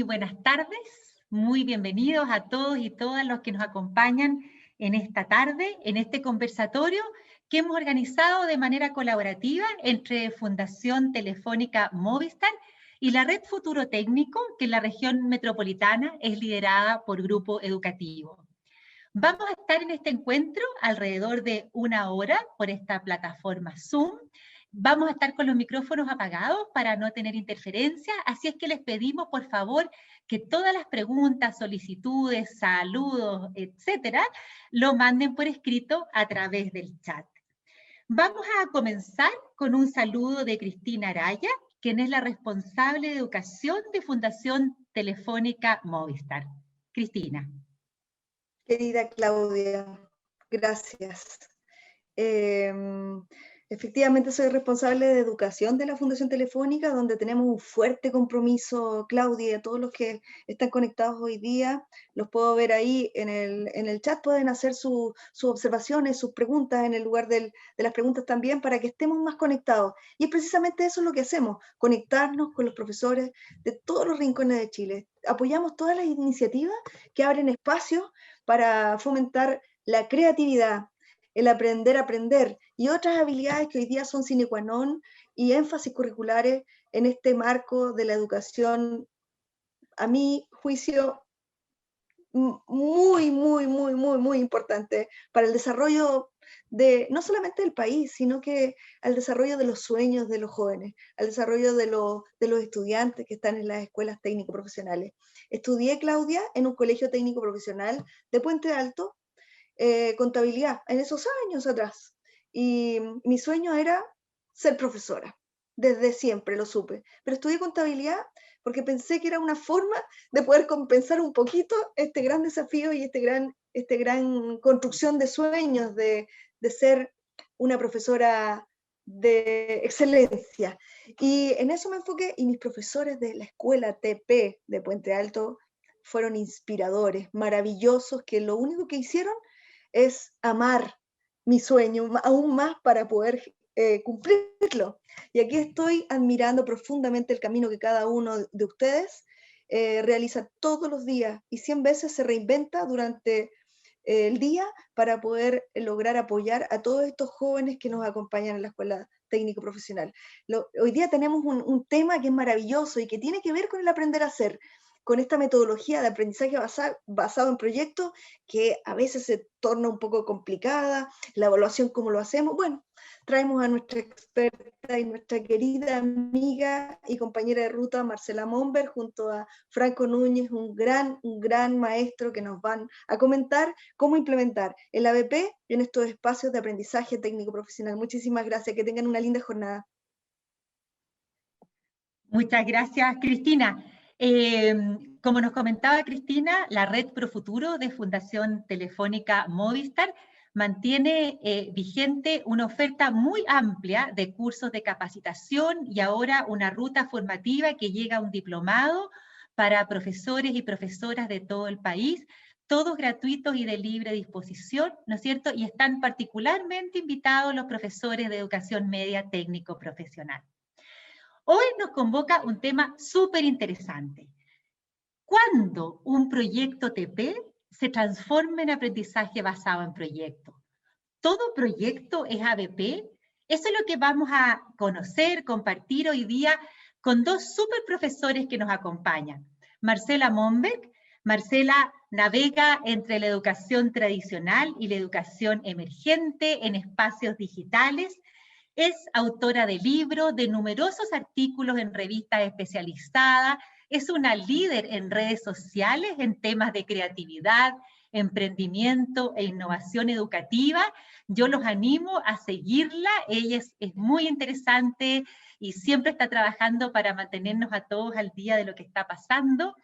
Muy buenas tardes, muy bienvenidos a todos y todas los que nos acompañan en esta tarde, en este conversatorio que hemos organizado de manera colaborativa entre Fundación Telefónica Movistar y la Red Futuro Técnico, que en la región metropolitana es liderada por Grupo Educativo. Vamos a estar en este encuentro alrededor de 1 hora por esta plataforma Zoom. Vamos a estar con los micrófonos apagados para no tener interferencia, así es que les pedimos, por favor, que todas las preguntas, solicitudes, saludos, etcétera, lo manden por escrito a través del chat. Vamos a comenzar con un saludo de Cristina Araya, quien es la responsable de educación de Fundación Telefónica Movistar. Cristina. Querida Claudia, gracias. Efectivamente soy responsable de educación de la Fundación Telefónica, donde tenemos un fuerte compromiso, Claudia, y a todos los que están conectados hoy día, los puedo ver ahí en el chat, pueden hacer sus observaciones, sus preguntas en el lugar de las preguntas también, para que estemos más conectados. Y es precisamente eso lo que hacemos, conectarnos con los profesores de todos los rincones de Chile. Apoyamos todas las iniciativas que abren espacios para fomentar la creatividad, el aprender a aprender y otras habilidades que hoy día son sine qua non y énfasis curriculares en este marco de la educación, a mi juicio, muy importante para el desarrollo de, no solamente del país, sino que al desarrollo de los sueños de los jóvenes, al desarrollo de los estudiantes que están en las escuelas técnico-profesionales. Estudié, Claudia, en un colegio técnico profesional de Puente Alto, contabilidad, en esos años atrás. Y mi sueño era ser profesora. Desde siempre lo supe. Pero estudié contabilidad porque pensé que era una forma de poder compensar un poquito este gran desafío y este gran construcción de sueños de ser una profesora de excelencia. Y en eso me enfoqué, y mis profesores de la escuela TP de Puente Alto fueron inspiradores, maravillosos, que lo único que hicieron es amar mi sueño aún más para poder cumplirlo. Y aquí estoy admirando profundamente el camino que cada uno de ustedes realiza todos los días y 100 veces se reinventa durante el día para poder lograr apoyar a todos estos jóvenes que nos acompañan en la escuela técnico profesional. Hoy día tenemos un tema que es maravilloso y que tiene que ver con el aprender a hacer, con esta metodología de aprendizaje basado en proyectos que a veces se torna un poco complicada, la evaluación, cómo lo hacemos. Bueno, traemos a nuestra experta y nuestra querida amiga y compañera de ruta, Marcela Momber, junto a Franco Núñez, un gran maestro que nos van a comentar cómo implementar el ABP en estos espacios de aprendizaje técnico profesional. Muchísimas gracias, que tengan una linda jornada. Muchas gracias, Cristina. Como nos comentaba Cristina, la Red Profuturo de Fundación Telefónica Movistar mantiene vigente una oferta muy amplia de cursos de capacitación y ahora una ruta formativa que llega a un diplomado para profesores y profesoras de todo el país, todos gratuitos y de libre disposición, ¿no es cierto? Y están particularmente invitados los profesores de educación media técnico profesional. Hoy nos convoca un tema súper interesante. ¿Cuándo un proyecto TP se transforma en aprendizaje basado en proyectos? ¿Todo proyecto es ABP? Eso es lo que vamos a conocer, compartir hoy día con dos súper profesores que nos acompañan. Marcela Mombeck. Marcela navega entre la educación tradicional y la educación emergente en espacios digitales. Es autora de libros, de numerosos artículos en revistas especializadas, es una líder en redes sociales en temas de creatividad, emprendimiento e innovación educativa. Yo los animo a seguirla, ella es muy interesante y siempre está trabajando para mantenernos a todos al día de lo que está pasando.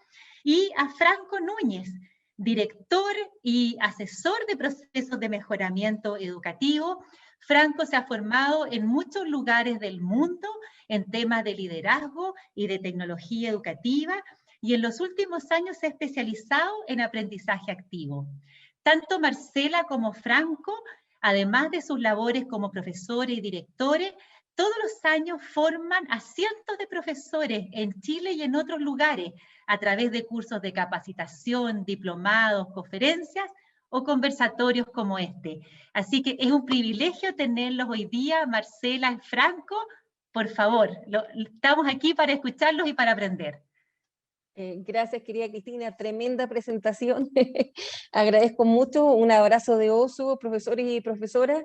Y a Franco Núñez, director y asesor de procesos de mejoramiento educativo. Franco se ha formado en muchos lugares del mundo en temas de liderazgo y de tecnología educativa y en los últimos años se ha especializado en aprendizaje activo. Tanto Marcela como Franco, además de sus labores como profesores y directores, todos los años forman a cientos de profesores en Chile y en otros lugares a través de cursos de capacitación, diplomados, conferencias o conversatorios como este. Así que es un privilegio tenerlos hoy día, Marcela y Franco. Por favor, estamos aquí para escucharlos y para aprender. Gracias, querida Cristina, tremenda presentación. Agradezco mucho, un abrazo de oso, profesores y profesoras.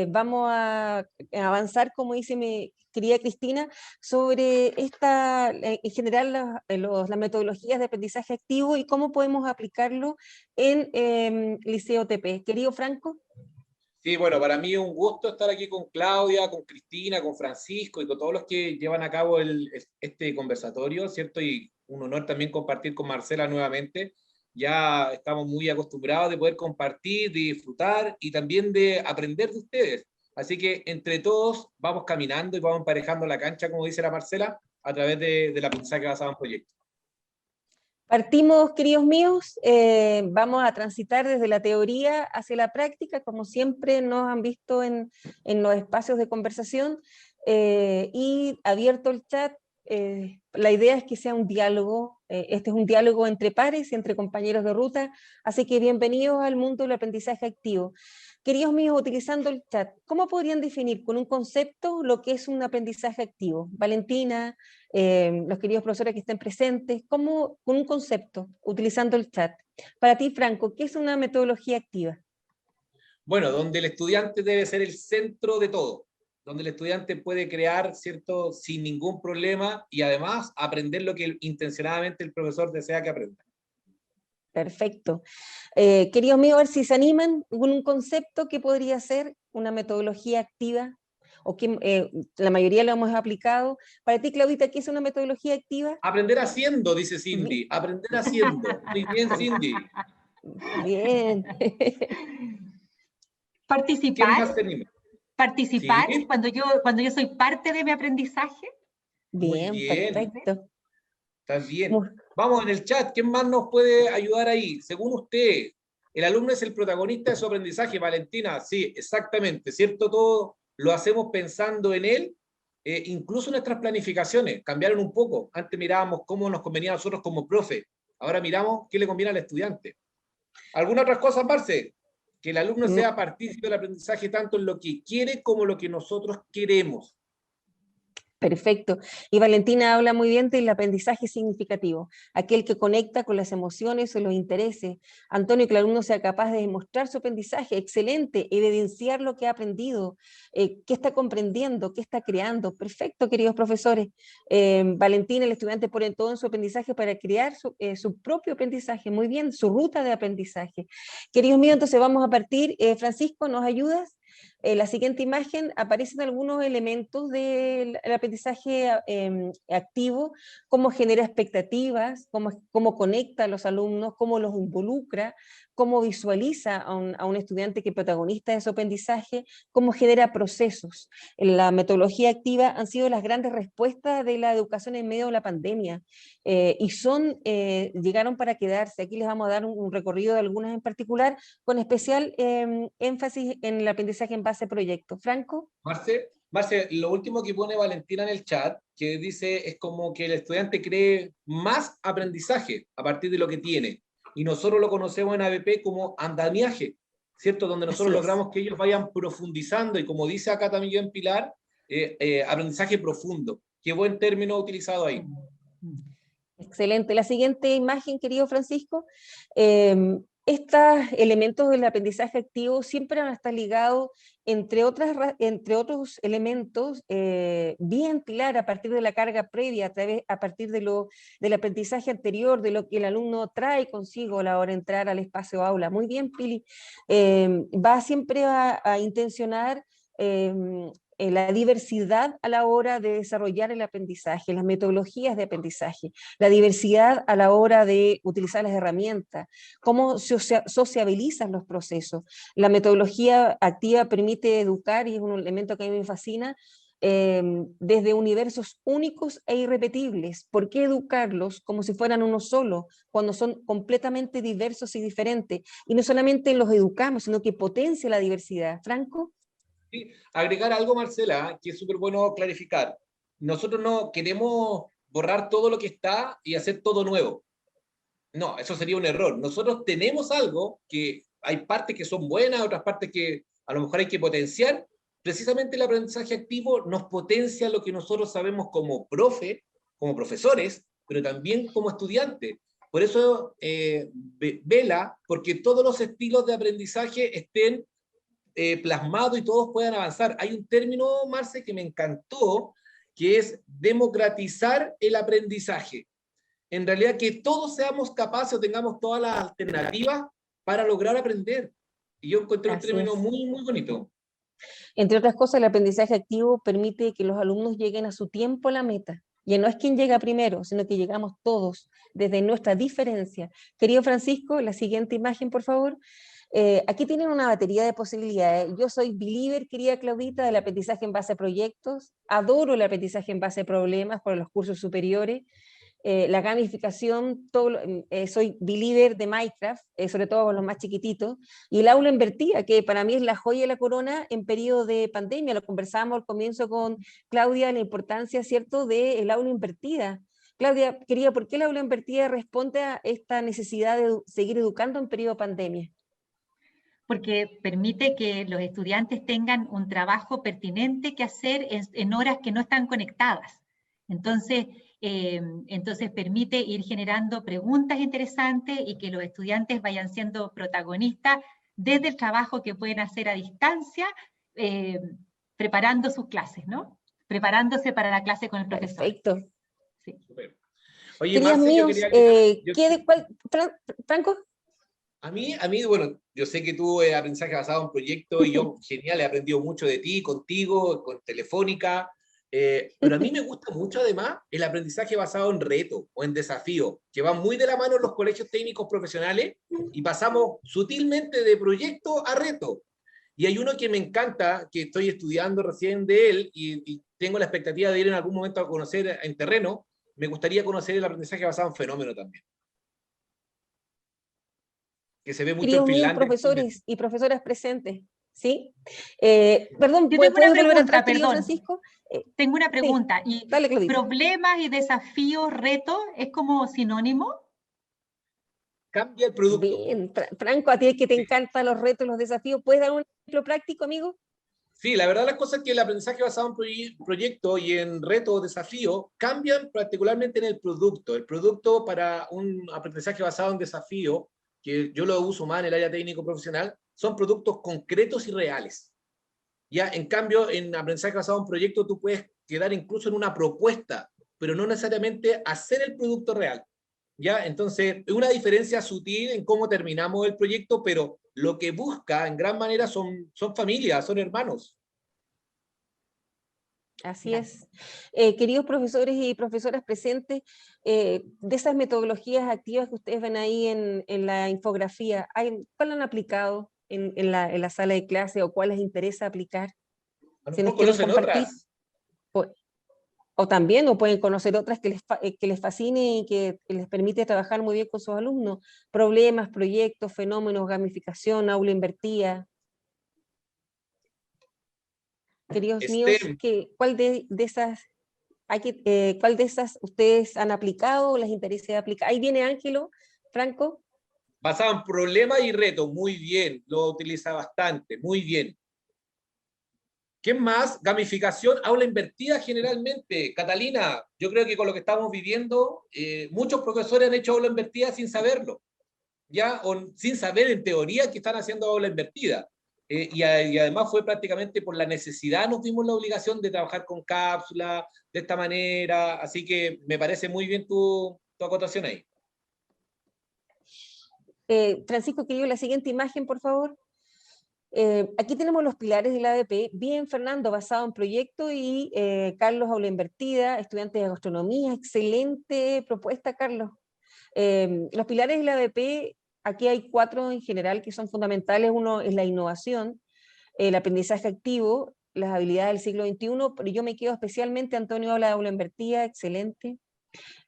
Vamos a avanzar, como dice mi querida Cristina, sobre en general las metodologías de aprendizaje activo y cómo podemos aplicarlo en Liceo TP. Querido Franco. Sí, bueno, para mí es un gusto estar aquí con Claudia, con Cristina, con Francisco y con todos los que llevan a cabo este conversatorio, ¿cierto? Y un honor también compartir con Marcela nuevamente. Ya estamos muy acostumbrados de poder compartir, de disfrutar y también de aprender de ustedes. Así que entre todos vamos caminando y vamos emparejando la cancha, como dice la Marcela, a través del aprendizaje basado en proyectos. Partimos, queridos míos, vamos a transitar desde la teoría hacia la práctica, como siempre nos han visto en los espacios de conversación, y abierto el chat. La idea es que sea un diálogo, este es un diálogo entre pares, entre compañeros de ruta, así que bienvenidos al mundo del aprendizaje activo. Queridos míos, utilizando el chat, ¿cómo podrían definir con un concepto lo que es un aprendizaje activo? Valentina, los queridos profesores que estén presentes, ¿cómo, con un concepto, utilizando el chat? Para ti, Franco, ¿qué es una metodología activa? Bueno, donde el estudiante debe ser el centro de todo, donde el estudiante puede crear, ¿cierto?, sin ningún problema y además aprender lo que intencionadamente el profesor desea que aprenda. Perfecto. Queridos míos, a ver si se animan con un concepto que podría ser una metodología activa, o que la mayoría lo hemos aplicado. Para ti, Claudita, ¿qué es una metodología activa? Aprender haciendo, dice Cindy. Aprender haciendo. Muy bien, Cindy. Bien. Participar. ¿Quién más tenemos? Participar Sí. cuando yo soy parte de mi aprendizaje. Bien, muy bien. perfecto. Está bien. Vamos en el chat. ¿Quién más nos puede ayudar ahí? Según usted, el alumno es el protagonista de su aprendizaje. Valentina, sí, exactamente. ¿Cierto? Todo lo hacemos pensando en él. Incluso nuestras planificaciones cambiaron un poco. Antes mirábamos cómo nos convenía a nosotros como profe. Ahora miramos qué le conviene al estudiante. ¿Alguna otra cosa, Marce? Que el alumno sea partícipe del aprendizaje tanto en lo que quiere como lo que nosotros queremos. Perfecto. Y Valentina habla muy bien del aprendizaje significativo, aquel que conecta con las emociones o los intereses. Antonio, que el alumno sea capaz de demostrar su aprendizaje, excelente, evidenciar lo que ha aprendido, qué está comprendiendo, qué está creando. Perfecto, queridos profesores. Valentina, el estudiante pone todo en su aprendizaje para crear su propio aprendizaje. Muy bien, su ruta de aprendizaje. Queridos míos, entonces vamos a partir. Francisco, ¿nos ayudas? La siguiente imagen aparecen algunos elementos del aprendizaje activo, cómo genera expectativas, cómo conecta a los alumnos, cómo los involucra, cómo visualiza a un estudiante que protagonista de su aprendizaje, cómo genera procesos. La metodología activa han sido las grandes respuestas de la educación en medio de la pandemia y llegaron para quedarse. Aquí les vamos a dar un recorrido de algunas en particular, con especial énfasis en el aprendizaje en base a proyecto. Franco. Marce, lo último que pone Valentina en el chat, que dice es como que el estudiante cree más aprendizaje a partir de lo que tiene. Y nosotros lo conocemos en ABP como andamiaje, ¿cierto? Donde nosotros logramos que ellos vayan profundizando y como dice acá también Pilar, aprendizaje profundo. Qué buen término utilizado ahí. Excelente. La siguiente imagen, querido Francisco. Estos elementos del aprendizaje activo siempre van a estar ligados, entre otros elementos, bien Pilar, a partir de la carga previa, a partir del aprendizaje anterior, de lo que el alumno trae consigo a la hora de entrar al espacio aula. Muy bien, Pili. Va siempre a intencionar la diversidad a la hora de desarrollar el aprendizaje, las metodologías de aprendizaje, la diversidad a la hora de utilizar las herramientas, cómo se sociabilizan los procesos. La metodología activa permite educar, y es un elemento que a mí me fascina, desde universos únicos e irrepetibles. ¿Por qué educarlos como si fueran uno solo, cuando son completamente diversos y diferentes? Y no solamente los educamos, sino que potencia la diversidad. Franco. Sí, agregar algo, Marcela, que es súper bueno clarificar. Nosotros no queremos borrar todo lo que está y hacer todo nuevo. No, eso sería un error. Nosotros tenemos algo que hay partes que son buenas, otras partes que a lo mejor hay que potenciar. Precisamente el aprendizaje activo nos potencia lo que nosotros sabemos como profe, como profesores, pero también como estudiantes. Por eso vela, porque todos los estilos de aprendizaje estén plasmados y todos puedan avanzar. Hay un término, Marce, que me encantó, que es democratizar el aprendizaje. En realidad que todos seamos capaces o tengamos todas las alternativas para lograr aprender. Y yo encontré un término muy, muy bonito. Entre otras cosas, el aprendizaje activo permite que los alumnos lleguen a su tiempo a la meta. Y no es quien llega primero, sino que llegamos todos desde nuestra diferencia. Querido Francisco, la siguiente imagen, por favor. Aquí tienen una batería de posibilidades. Yo soy believer, querida Claudita, del aprendizaje en base a proyectos. Adoro el aprendizaje en base a problemas por los cursos superiores. La gamificación, soy believer de Minecraft, sobre todo con los más chiquititos, y el aula invertida, que para mí es la joya de la corona en periodo de pandemia. Lo conversábamos al comienzo con Claudia, la importancia, ¿cierto?, del aula invertida. Claudia, quería, ¿por qué el aula invertida responde a esta necesidad de seguir educando en periodo de pandemia? Porque permite que los estudiantes tengan un trabajo pertinente que hacer en horas que no están conectadas. Entonces permite ir generando preguntas interesantes y que los estudiantes vayan siendo protagonistas desde el trabajo que pueden hacer a distancia, preparando sus clases, ¿no? Preparándose para la clase con el profesor. Perfecto. Sí. Oye, Queridos Marce, míos, Franco. A mí, bueno, yo sé que tú aprendizaje basado en proyectos y yo, genial, he aprendido mucho de ti, contigo, con Telefónica, pero a mí me gusta mucho además el aprendizaje basado en reto o en desafío, que va muy de la mano en los colegios técnicos profesionales y pasamos sutilmente de proyecto a reto. Y hay uno que me encanta, que estoy estudiando recién de él y tengo la expectativa de ir en algún momento a conocer en terreno. Me gustaría conocer el aprendizaje basado en fenómeno también, que se ve mucho Queridos en míos, Finlandia. profesores y profesoras presentes, ¿sí? Perdón, Yo tengo ¿puedo una volver pregunta, atrás, querido perdón. Francisco? Tengo una pregunta. Sí, ¿Y dale, Claudita. problemas y desafíos, retos, es como sinónimo? Cambia el producto. Bien, Franco, a ti es que te encantan los retos, los desafíos, ¿puedes dar un ejemplo práctico, amigo? Sí, la verdad las cosas es que el aprendizaje basado en proyectos y en retos o desafíos cambian particularmente en el producto. El producto para un aprendizaje basado en desafío, que yo lo uso más en el área técnico profesional, son productos concretos y reales. Ya, en cambio, en aprendizaje basado en proyecto tú puedes quedar incluso en una propuesta, pero no necesariamente hacer el producto real. ¿Ya? Entonces, es una diferencia sutil en cómo terminamos el proyecto, pero lo que busca en gran manera son familias, son hermanos. Así es. Queridos profesores y profesoras presentes, de esas metodologías activas que ustedes ven ahí en la infografía, ¿cuál han aplicado en la sala de clase o cuál les interesa aplicar? A lo Si nos mejor quieren conocen compartir. otras. O también, o pueden conocer otras que les fascine y que les permite trabajar muy bien con sus alumnos. Problemas, proyectos, fenómenos, gamificación, aula invertida. Queridos míos, STEM. ¿cuál de esas ustedes han aplicado o les interesa aplicar? Ahí viene Ángelo, Franco. Basado en problemas y retos, muy bien, lo utiliza bastante, muy bien. ¿Qué más? Gamificación, aula invertida generalmente. Catalina, yo creo que con lo que estamos viviendo, muchos profesores han hecho aula invertida sin saberlo, ya, o sin saber en teoría que están haciendo aula invertida. Y además fue prácticamente por la necesidad, nos vimos la obligación de trabajar con cápsulas de esta manera, así que me parece muy bien tu acotación ahí. Francisco, querido, la siguiente imagen, por favor. Aquí tenemos los pilares del ADP, bien Fernando, basado en proyecto, y Carlos, aula invertida, estudiantes de gastronomía, excelente propuesta, Carlos. Los pilares del ADP, aquí hay 4 en general que son fundamentales. Uno es la innovación, el aprendizaje activo, las habilidades del siglo XXI, pero yo me quedo especialmente, Antonio habla de aula invertida, excelente.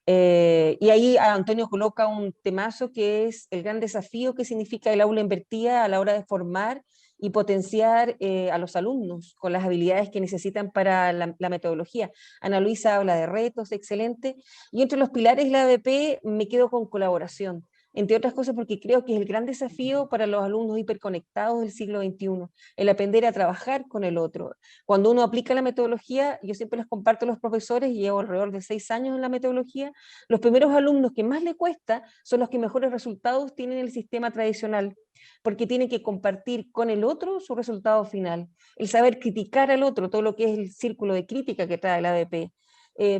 Y ahí Antonio coloca un temazo que es el gran desafío que significa el aula invertida a la hora de formar y potenciar a los alumnos con las habilidades que necesitan para la metodología. Ana Luisa habla de retos, excelente, y entre los pilares de la ABP me quedo con colaboración, entre otras cosas porque creo que es el gran desafío para los alumnos hiperconectados del siglo XXI, el aprender a trabajar con el otro. Cuando uno aplica la metodología, yo siempre les comparto a los profesores, llevo alrededor de 6 años en la metodología, los primeros alumnos que más les cuesta son los que mejores resultados tienen en el sistema tradicional, porque tienen que compartir con el otro su resultado final, el saber criticar al otro, todo lo que es el círculo de crítica que trae la ABP.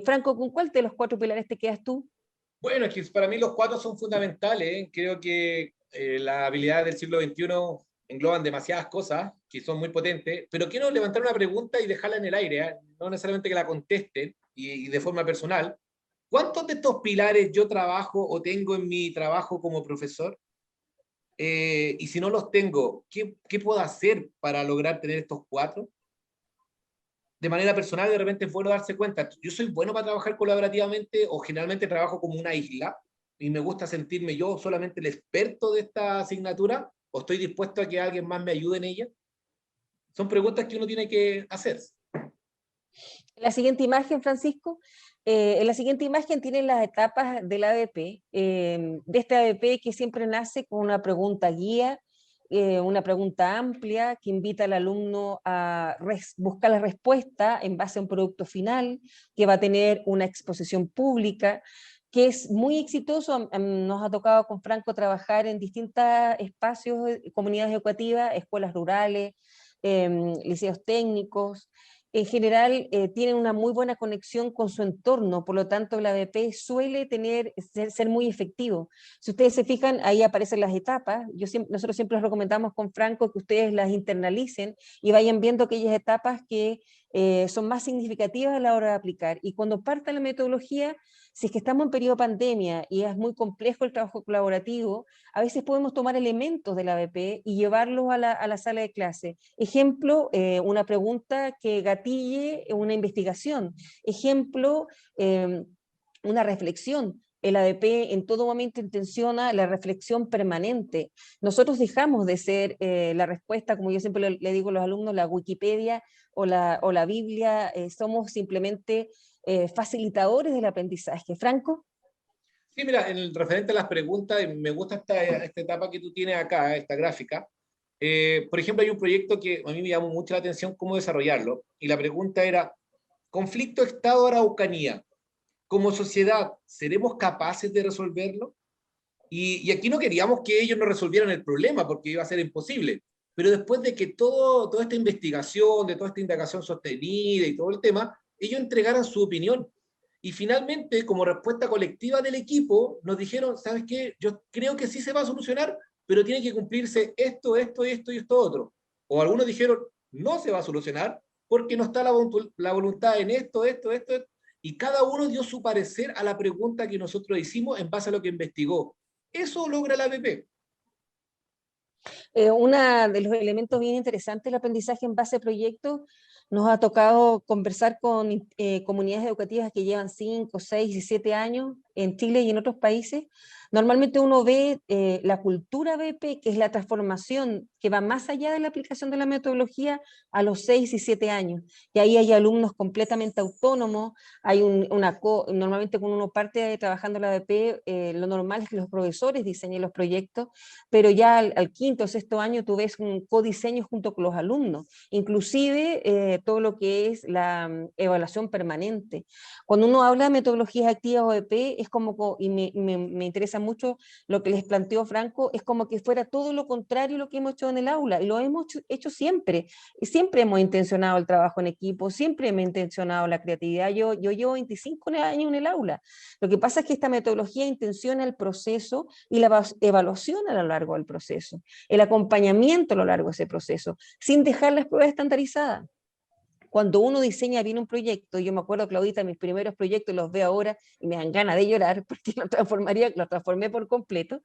Franco, ¿con cuál de los 4 pilares te quedas tú? Bueno, es que para mí los 4 son fundamentales, ¿eh? Creo que las habilidades del siglo XXI engloban demasiadas cosas que son muy potentes, pero quiero levantar una pregunta y dejarla en el aire, ¿eh? No necesariamente que la contesten y de forma personal. ¿Cuántos de estos pilares yo trabajo o tengo en mi trabajo como profesor? Y si no los tengo, ¿qué puedo hacer para lograr tener estos 4? De manera personal, de repente es bueno darse cuenta, yo soy bueno para trabajar colaborativamente o generalmente trabajo como una isla y me gusta sentirme yo solamente el experto de esta asignatura o estoy dispuesto a que alguien más me ayude en ella. Son preguntas que uno tiene que hacer. La siguiente imagen, Francisco. En la siguiente imagen tienen las etapas del ABP, de este ABP que siempre nace con una pregunta guía, una pregunta amplia que invita al alumno a buscar la respuesta en base a un producto final, que va a tener una exposición pública, que es muy exitoso. Nos ha tocado con Franco trabajar en distintos espacios, comunidades educativas, escuelas rurales, liceos técnicos. En general tienen una muy buena conexión con su entorno, por lo tanto la ABP suele ser muy efectivo. Si ustedes se fijan, ahí aparecen las etapas. Nosotros siempre les recomendamos con Franco que ustedes las internalicen y vayan viendo aquellas etapas que son más significativas a la hora de aplicar. Y cuando parta la metodología, si es que estamos en periodo de pandemia y es muy complejo el trabajo colaborativo, a veces podemos tomar elementos de la ABP y llevarlos a la sala de clase. Ejemplo, una pregunta que gatille una investigación. Ejemplo, una reflexión. El ABP en todo momento intenciona la reflexión permanente. Nosotros dejamos de ser la respuesta, como yo siempre le digo a los alumnos, la Wikipedia o la Biblia, somos simplemente facilitadores del aprendizaje. Franco. Sí, mira, en el referente a las preguntas, me gusta esta etapa que tú tienes acá, esta gráfica. Por ejemplo, hay un proyecto que a mí me llamó mucho la atención cómo desarrollarlo, y la pregunta era, conflicto Estado-Araucanía, como sociedad, ¿seremos capaces de resolverlo? Y aquí no queríamos que ellos nos resolvieran el problema, porque iba a ser imposible, pero después de que toda esta investigación, de toda esta indagación sostenida y todo el tema, ellos entregaran su opinión. Y finalmente, como respuesta colectiva del equipo, nos dijeron, ¿sabes qué? Yo creo que sí se va a solucionar, pero tiene que cumplirse esto, esto, esto y esto otro. O algunos dijeron, no se va a solucionar porque no está la voluntad en esto, esto, esto, y cada uno dio su parecer a la pregunta que nosotros hicimos en base a lo que investigó. Eso logra la ABP. Uno de los elementos bien interesantes del aprendizaje en base a proyectos, nos ha tocado conversar con comunidades educativas que llevan 5, 6 y 7 años en Chile y en otros países. Normalmente uno ve la cultura ABP, que es la transformación que va más allá de la aplicación de la metodología a los 6 y 7 años. Y ahí hay alumnos completamente autónomos, hay normalmente cuando uno parte trabajando la ABP, lo normal es que los profesores diseñen los proyectos, pero ya al quinto o sexto año tú ves un codiseño junto con los alumnos, inclusive todo lo que es la evaluación permanente. Cuando uno habla de metodologías activas o ABP, es como, y me interesa mucho lo que les planteó Franco, es como que fuera todo lo contrario a lo que hemos hecho en el aula, y lo hemos hecho siempre, y siempre hemos intencionado el trabajo en equipo, siempre hemos intencionado la creatividad. Yo llevo 25 años en el aula. Lo que pasa es que esta metodología intenciona el proceso y la evaluación a lo largo del proceso, el acompañamiento a lo largo de ese proceso, sin dejar las pruebas estandarizadas. Cuando uno diseña bien un proyecto, yo me acuerdo, Claudita, mis primeros proyectos los veo ahora y me dan ganas de llorar porque lo transformé por completo.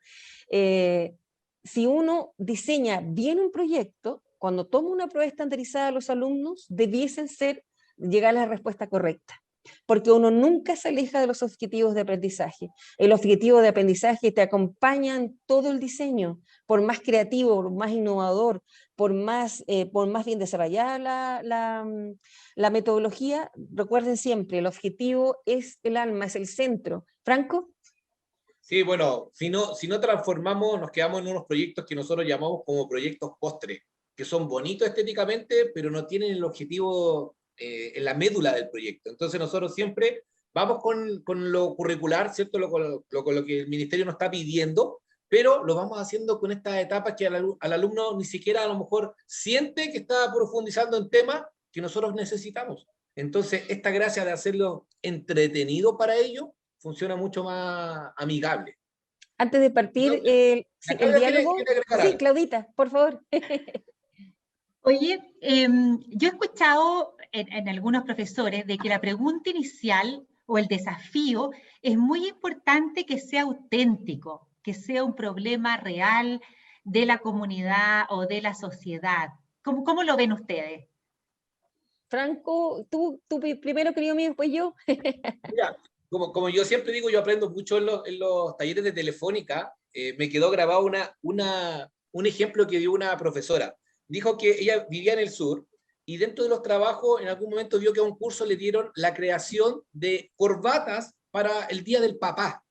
Si uno diseña bien un proyecto, cuando toma una prueba estandarizada a los alumnos, debiesen llegar a la respuesta correcta, porque uno nunca se aleja de los objetivos de aprendizaje. El objetivo de aprendizaje te acompaña en todo el diseño, por más creativo, por más innovador, por más bien desarrollada la metodología, recuerden siempre, el objetivo es el alma, es el centro. ¿Franco? Sí, bueno, si no transformamos, nos quedamos en unos proyectos que nosotros llamamos como proyectos postre, que son bonitos estéticamente, pero no tienen el objetivo en la médula del proyecto. Entonces nosotros siempre vamos con lo curricular, ¿cierto? Con lo que el ministerio nos está pidiendo, pero lo vamos haciendo con estas etapas que al alumno ni siquiera a lo mejor siente que está profundizando en temas que nosotros necesitamos. Entonces, esta gracia de hacerlo entretenido para ellos funciona mucho más amigable. Antes de partir La el Claudia diálogo, quiere agregar sí, algo. Claudita, por favor. Oye, yo he escuchado en algunos profesores de que la pregunta inicial o el desafío es muy importante que sea auténtico, que sea un problema real de la comunidad o de la sociedad. ¿Cómo lo ven ustedes? Franco, tú primero, querido mío, después yo. Mira, como yo siempre digo, yo aprendo mucho en los talleres de Telefónica. Me quedó grabado un ejemplo que dio una profesora. Dijo que ella vivía en el sur y dentro de los trabajos en algún momento vio que a un curso le dieron la creación de corbatas para el Día del Papá.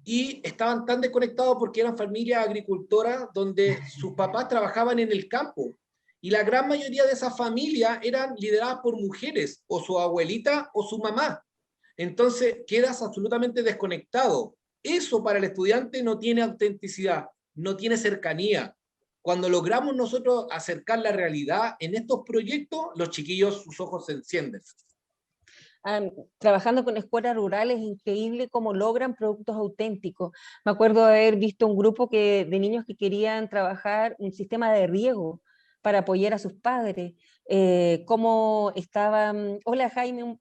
Y estaban tan desconectados porque eran familias agricultoras donde sus papás trabajaban en el campo. Y la gran mayoría de esas familias eran lideradas por mujeres, o su abuelita o su mamá. Entonces quedas absolutamente desconectado. Eso para el estudiante no tiene autenticidad, no tiene cercanía. Cuando logramos nosotros acercar la realidad en estos proyectos, los chiquillos, sus ojos se encienden. Trabajando con escuelas rurales es increíble cómo logran productos auténticos. Me acuerdo de haber visto un grupo de niños que querían trabajar un sistema de riego para apoyar a sus padres. Cómo estaban... Hola Jaime,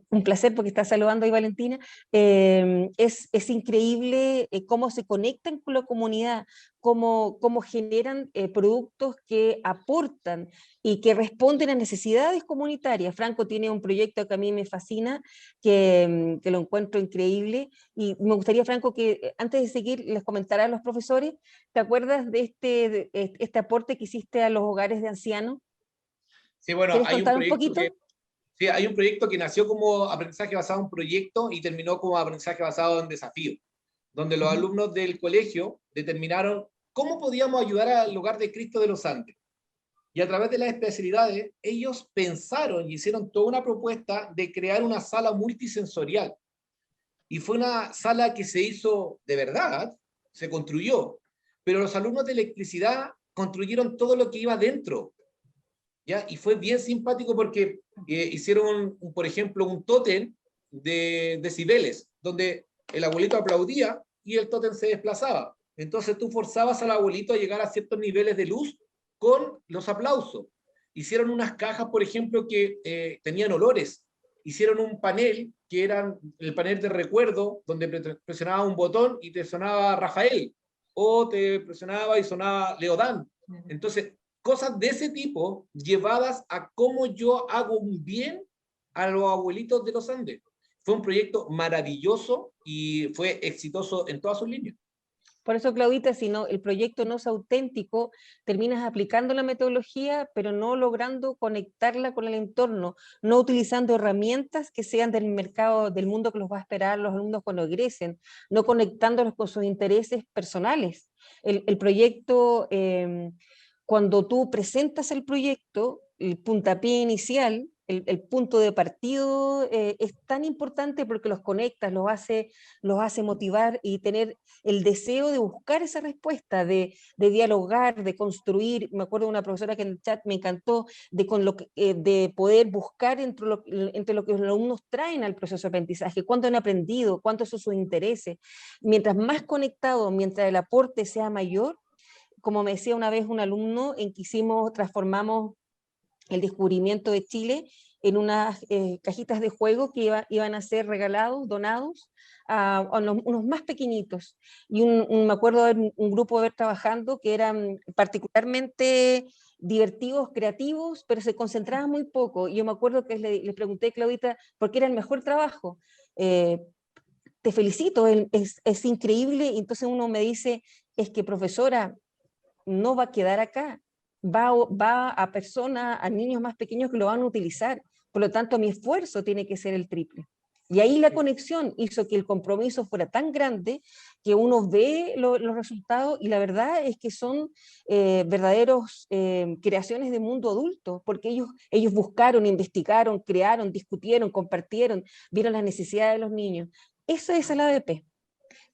un placer porque está saludando ahí Valentina. Es increíble cómo se conectan con la comunidad, cómo generan productos que aportan y que responden a necesidades comunitarias. Franco tiene un proyecto que a mí me fascina, que lo encuentro increíble, y me gustaría, Franco, que antes de seguir les comentara a los profesores, ¿te acuerdas de este aporte que hiciste a los hogares de ancianos? Sí, bueno, ¿Quieres contar un poquito? Sí, hay un proyecto que nació como aprendizaje basado en proyecto y terminó como aprendizaje basado en desafío, donde los alumnos del colegio determinaron cómo podíamos ayudar al hogar de Cristo de los Andes. Y a través de las especialidades, ellos pensaron y hicieron toda una propuesta de crear una sala multisensorial. Y fue una sala que se hizo de verdad, se construyó, pero los alumnos de electricidad construyeron todo lo que iba dentro. ¿Ya? Y fue bien simpático porque hicieron, por ejemplo, un tótem de decibeles, donde el abuelito aplaudía y el tótem se desplazaba. Entonces tú forzabas al abuelito a llegar a ciertos niveles de luz con los aplausos. Hicieron unas cajas, por ejemplo, que tenían olores. Hicieron un panel, que era el panel de recuerdo, donde presionaba un botón y te sonaba Rafael, o te presionaba y sonaba Leodán. Entonces, cosas de ese tipo llevadas a cómo yo hago un bien a los abuelitos de los Andes. Fue un proyecto maravilloso y fue exitoso en todas sus líneas. Por eso, Claudita, si no, el proyecto no es auténtico, terminas aplicando la metodología, pero no logrando conectarla con el entorno, no utilizando herramientas que sean del mercado, del mundo que los va a esperar los alumnos cuando egresen, no conectándolos con sus intereses personales. El proyecto, cuando tú presentas el proyecto, el puntapié inicial, el punto de partido es tan importante porque los conectas, los hace motivar y tener el deseo de buscar esa respuesta, de dialogar, de construir. Me acuerdo de una profesora que en el chat me encantó, de poder buscar entre lo que los alumnos traen al proceso de aprendizaje, cuánto han aprendido, cuántos son sus intereses. Mientras más conectado, mientras el aporte sea mayor, como me decía una vez un alumno, en que transformamos el descubrimiento de Chile en unas cajitas de juego que iban a ser regalados, donados a unos más pequeñitos. Y me acuerdo de un grupo de ver trabajando que eran particularmente divertidos, creativos, pero se concentraban muy poco. Y yo me acuerdo que les pregunté, Claudita, ¿por qué era el mejor trabajo? Te felicito, es increíble. Y entonces uno me dice, es que profesora, no va a quedar acá, va a personas, a niños más pequeños que lo van a utilizar, por lo tanto mi esfuerzo tiene que ser el triple. Y ahí la conexión hizo que el compromiso fuera tan grande que uno ve los resultados y la verdad es que son verdaderos creaciones de mundo adulto, porque ellos buscaron, investigaron, crearon, discutieron, compartieron, vieron las necesidades de los niños. Eso es el ADP.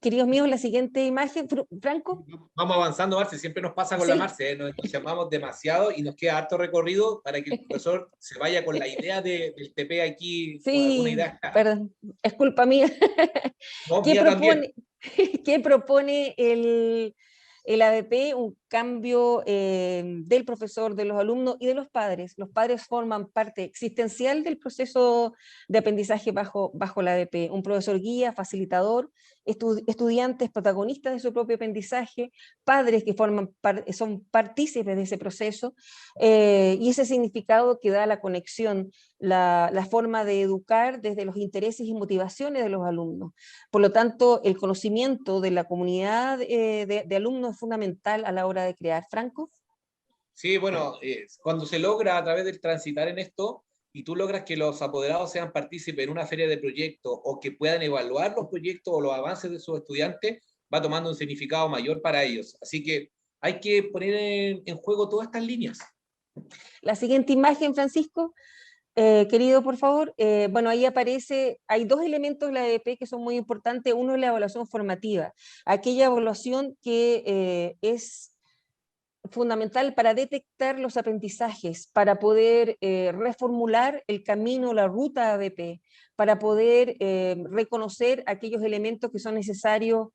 Queridos míos, la siguiente imagen, Franco. Vamos avanzando, Marce, siempre nos pasa con la Marce, nos entusiasmamos demasiado y nos queda harto recorrido para que el profesor se vaya con la idea del TP aquí, con alguna idea. Perdón, es culpa mía. No, mía también. ¿Qué propone el ADP? Un cambio del profesor, de los alumnos y de los padres. Los padres forman parte existencial del proceso de aprendizaje bajo el ADP. Un profesor guía, facilitador, estudiantes protagonistas de su propio aprendizaje, padres que son partícipes de ese proceso, y ese significado que da la conexión, la forma de educar desde los intereses y motivaciones de los alumnos. Por lo tanto, el conocimiento de la comunidad de alumnos es fundamental a la hora de crear. ¿Franco? Sí, bueno, cuando se logra a través del transitar en esto, y tú logras que los apoderados sean partícipes en una feria de proyectos o que puedan evaluar los proyectos o los avances de sus estudiantes, va tomando un significado mayor para ellos. Así que hay que poner en juego todas estas líneas. La siguiente imagen, Francisco. Querido, por favor. Bueno, ahí aparece, hay dos elementos de la ADP que son muy importantes. Uno es la evaluación formativa, aquella evaluación que es fundamental para detectar los aprendizajes, para poder reformular el camino, la ruta ADP, para poder reconocer aquellos elementos que son necesarios,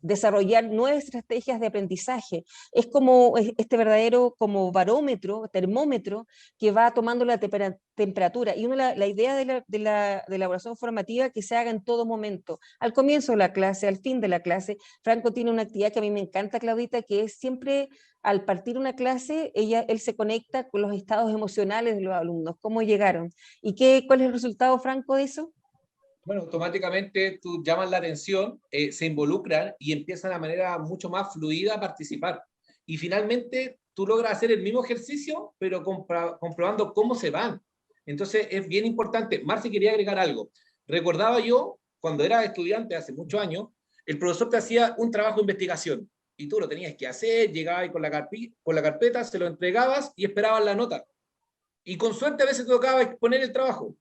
desarrollar nuevas estrategias de aprendizaje. Es como este verdadero como barómetro, termómetro, que va tomando la temperatura. Y la idea de la elaboración formativa que se haga en todo momento, al comienzo de la clase, al fin de la clase. Franco tiene una actividad que a mí me encanta, Claudita, que es siempre al partir una clase, él se conecta con los estados emocionales de los alumnos, cómo llegaron. ¿Y cuál es el resultado, Franco, de eso? Bueno, automáticamente tú llamas la atención, se involucran y empiezan de manera mucho más fluida a participar. Y finalmente tú logras hacer el mismo ejercicio, pero comprobando cómo se van. Entonces es bien importante. Marci quería agregar algo. Recordaba yo, cuando era estudiante hace muchos años, el profesor te hacía un trabajo de investigación y tú lo tenías que hacer, llegabas con la carpeta, se lo entregabas y esperabas la nota. Y con suerte a veces te tocaba exponer el trabajo.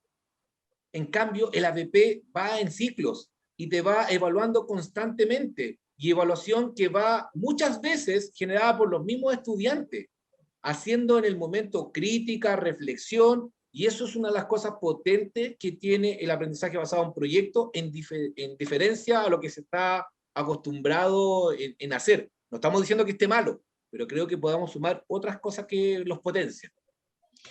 En cambio, el ADP va en ciclos y te va evaluando constantemente, y evaluación que va muchas veces generada por los mismos estudiantes, haciendo en el momento crítica, reflexión, y eso es una de las cosas potentes que tiene el aprendizaje basado en proyectos, en diferencia a lo que se está acostumbrado en hacer. No estamos diciendo que esté malo, pero creo que podamos sumar otras cosas que los potencian.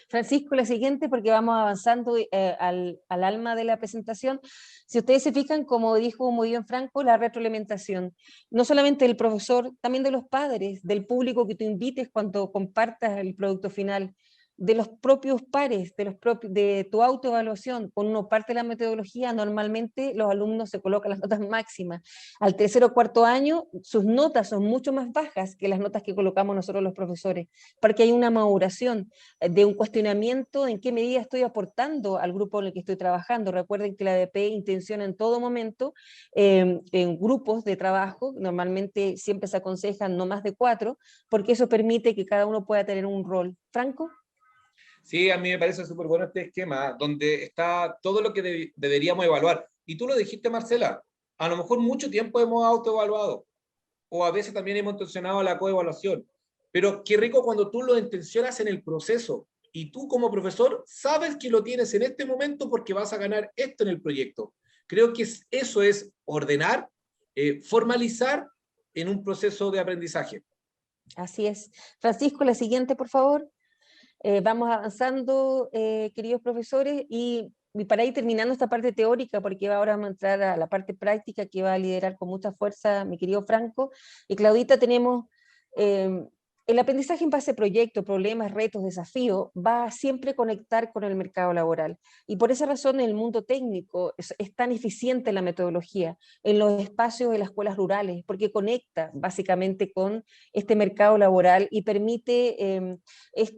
Francisco, la siguiente, porque vamos avanzando al alma de la presentación. Si ustedes se fijan, como dijo muy bien Franco, la retroalimentación, no solamente del profesor, también de los padres, del público que tú invites cuando compartas el producto final, de los propios pares, de tu autoevaluación. Cuando uno parte de la metodología, normalmente los alumnos se colocan las notas máximas. Al tercer o cuarto año, sus notas son mucho más bajas que las notas que colocamos nosotros los profesores, porque hay una maduración de un cuestionamiento en qué medida estoy aportando al grupo en el que estoy trabajando. Recuerden que la ADP intenciona en todo momento en grupos de trabajo, normalmente siempre se aconsejan no más de 4, porque eso permite que cada uno pueda tener un rol. ¿Franco? Sí, a mí me parece súper bueno este esquema, donde está todo lo que deberíamos evaluar. Y tú lo dijiste, Marcela, a lo mejor mucho tiempo hemos autoevaluado, o a veces también hemos intencionado la coevaluación, pero qué rico cuando tú lo intencionas en el proceso, y tú como profesor sabes que lo tienes en este momento porque vas a ganar esto en el proyecto. Creo que eso es ordenar, formalizar en un proceso de aprendizaje. Así es. Francisco, la siguiente, por favor. Vamos avanzando, queridos profesores, y para ir terminando esta parte teórica, porque ahora vamos a entrar a la parte práctica que va a liderar con mucha fuerza mi querido Franco y Claudita. Tenemos El aprendizaje en base a proyectos, problemas, retos, desafíos, va a siempre conectar con el mercado laboral. Y por esa razón, en el mundo técnico es tan eficiente la metodología en los espacios de las escuelas rurales, porque conecta básicamente con este mercado laboral y permite, es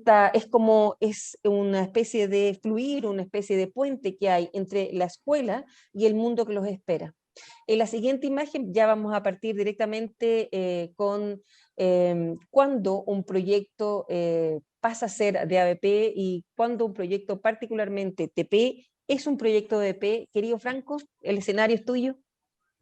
una especie de fluir, una especie de puente que hay entre la escuela y el mundo que los espera. En la siguiente imagen ya vamos a partir directamente con cuando un proyecto pasa a ser de ABP y cuando un proyecto particularmente TP es un proyecto de EP. Querido Franco, el escenario es tuyo.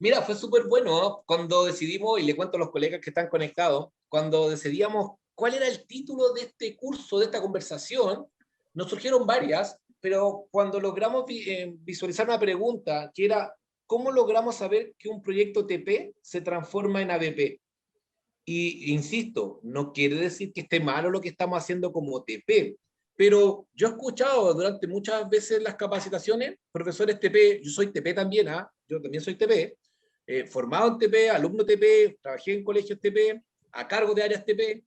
Mira, fue súper bueno, ¿no? Cuando decidimos, y le cuento a los colegas que están conectados, cuando decidíamos cuál era el título de este curso, de esta conversación, nos surgieron varias, pero cuando logramos visualizar una pregunta que era, ¿cómo logramos saber que un proyecto TP se transforma en ABP? Y insisto, no quiere decir que esté malo lo que estamos haciendo como TP, pero yo he escuchado durante muchas veces las capacitaciones, profesores TP, yo soy TP también, yo también soy TP, formado en TP, alumno TP, trabajé en colegios TP, a cargo de áreas TP,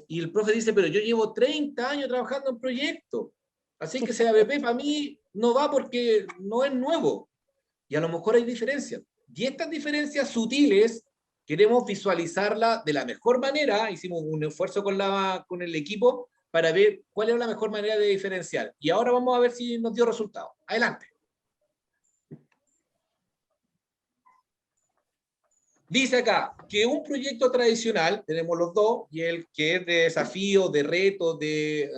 y el profe dice, pero yo llevo 30 años trabajando en proyectos, así que ese ABP para mí no va porque no es nuevo, y a lo mejor hay diferencias. Y estas diferencias sutiles queremos visualizarlas de la mejor manera, hicimos un esfuerzo con el equipo para ver cuál es la mejor manera de diferenciar. Y ahora vamos a ver si nos dio resultados. Adelante. Dice acá que un proyecto tradicional, tenemos los dos, y el que es de desafío, de reto, de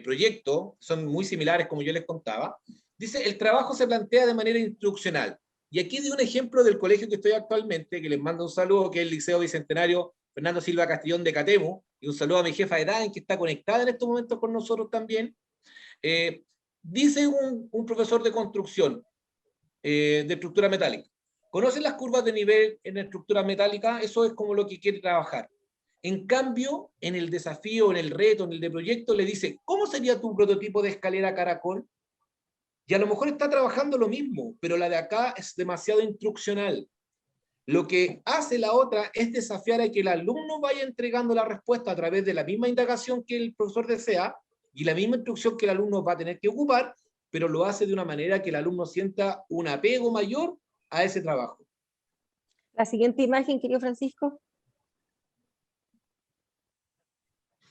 proyecto, son muy similares como yo les contaba. Dice, el trabajo se plantea de manera instruccional. Y aquí di un ejemplo del colegio que estoy actualmente, que les mando un saludo, que es el Liceo Bicentenario Fernando Silva Castellón de Catemu, y un saludo a mi jefa Edain, que está conectada en estos momentos con nosotros también. Dice un profesor de construcción, de estructura metálica, ¿conocen las curvas de nivel en estructura metálica? Eso es como lo que quiere trabajar. En cambio, en el desafío, en el reto, en el de proyecto, le dice, ¿cómo sería tu prototipo de escalera caracol? Y a lo mejor está trabajando lo mismo, pero la de acá es demasiado instruccional. Lo que hace la otra es desafiar a que el alumno vaya entregando la respuesta a través de la misma indagación que el profesor desea y la misma instrucción que el alumno va a tener que ocupar, pero lo hace de una manera que el alumno sienta un apego mayor a ese trabajo. La siguiente imagen, querido Francisco.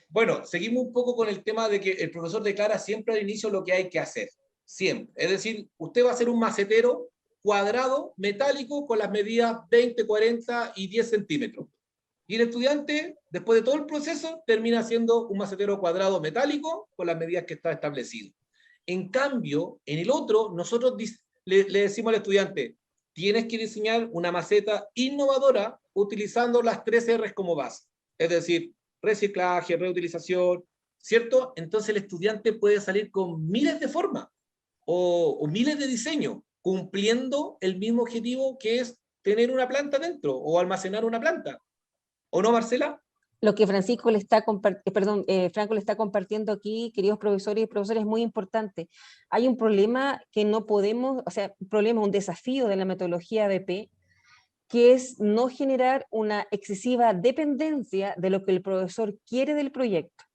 Bueno, seguimos un poco con el tema de que el profesor declara siempre al inicio lo que hay que hacer. Siempre. Es decir, usted va a ser un macetero cuadrado, metálico, con las medidas 20, 40 y 10 centímetros. Y el estudiante, después de todo el proceso, termina siendo un macetero cuadrado metálico con las medidas que está establecido. En cambio, en el otro, nosotros le decimos al estudiante, tienes que diseñar una maceta innovadora utilizando las 3 R's como base. Es decir, reciclaje, reutilización, ¿cierto? Entonces el estudiante puede salir con miles de formas o miles de diseños, cumpliendo el mismo objetivo que es tener una planta dentro o almacenar una planta. ¿O no, Marcela? Lo que Francisco le está Franco le está compartiendo aquí, queridos profesores y profesores, es muy importante. Hay un problema que no podemos, o sea, un desafío de la metodología ABP, que es no generar una excesiva dependencia de lo que el profesor quiere del proyecto.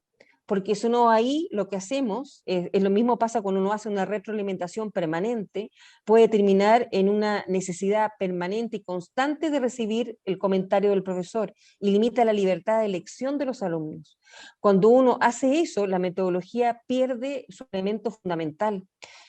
Porque si no, ahí lo que hacemos, es lo mismo pasa cuando uno hace una retroalimentación permanente, puede terminar en una necesidad permanente y constante de recibir el comentario del profesor y limita la libertad de elección de los alumnos. Cuando uno hace eso, la metodología pierde su elemento fundamental.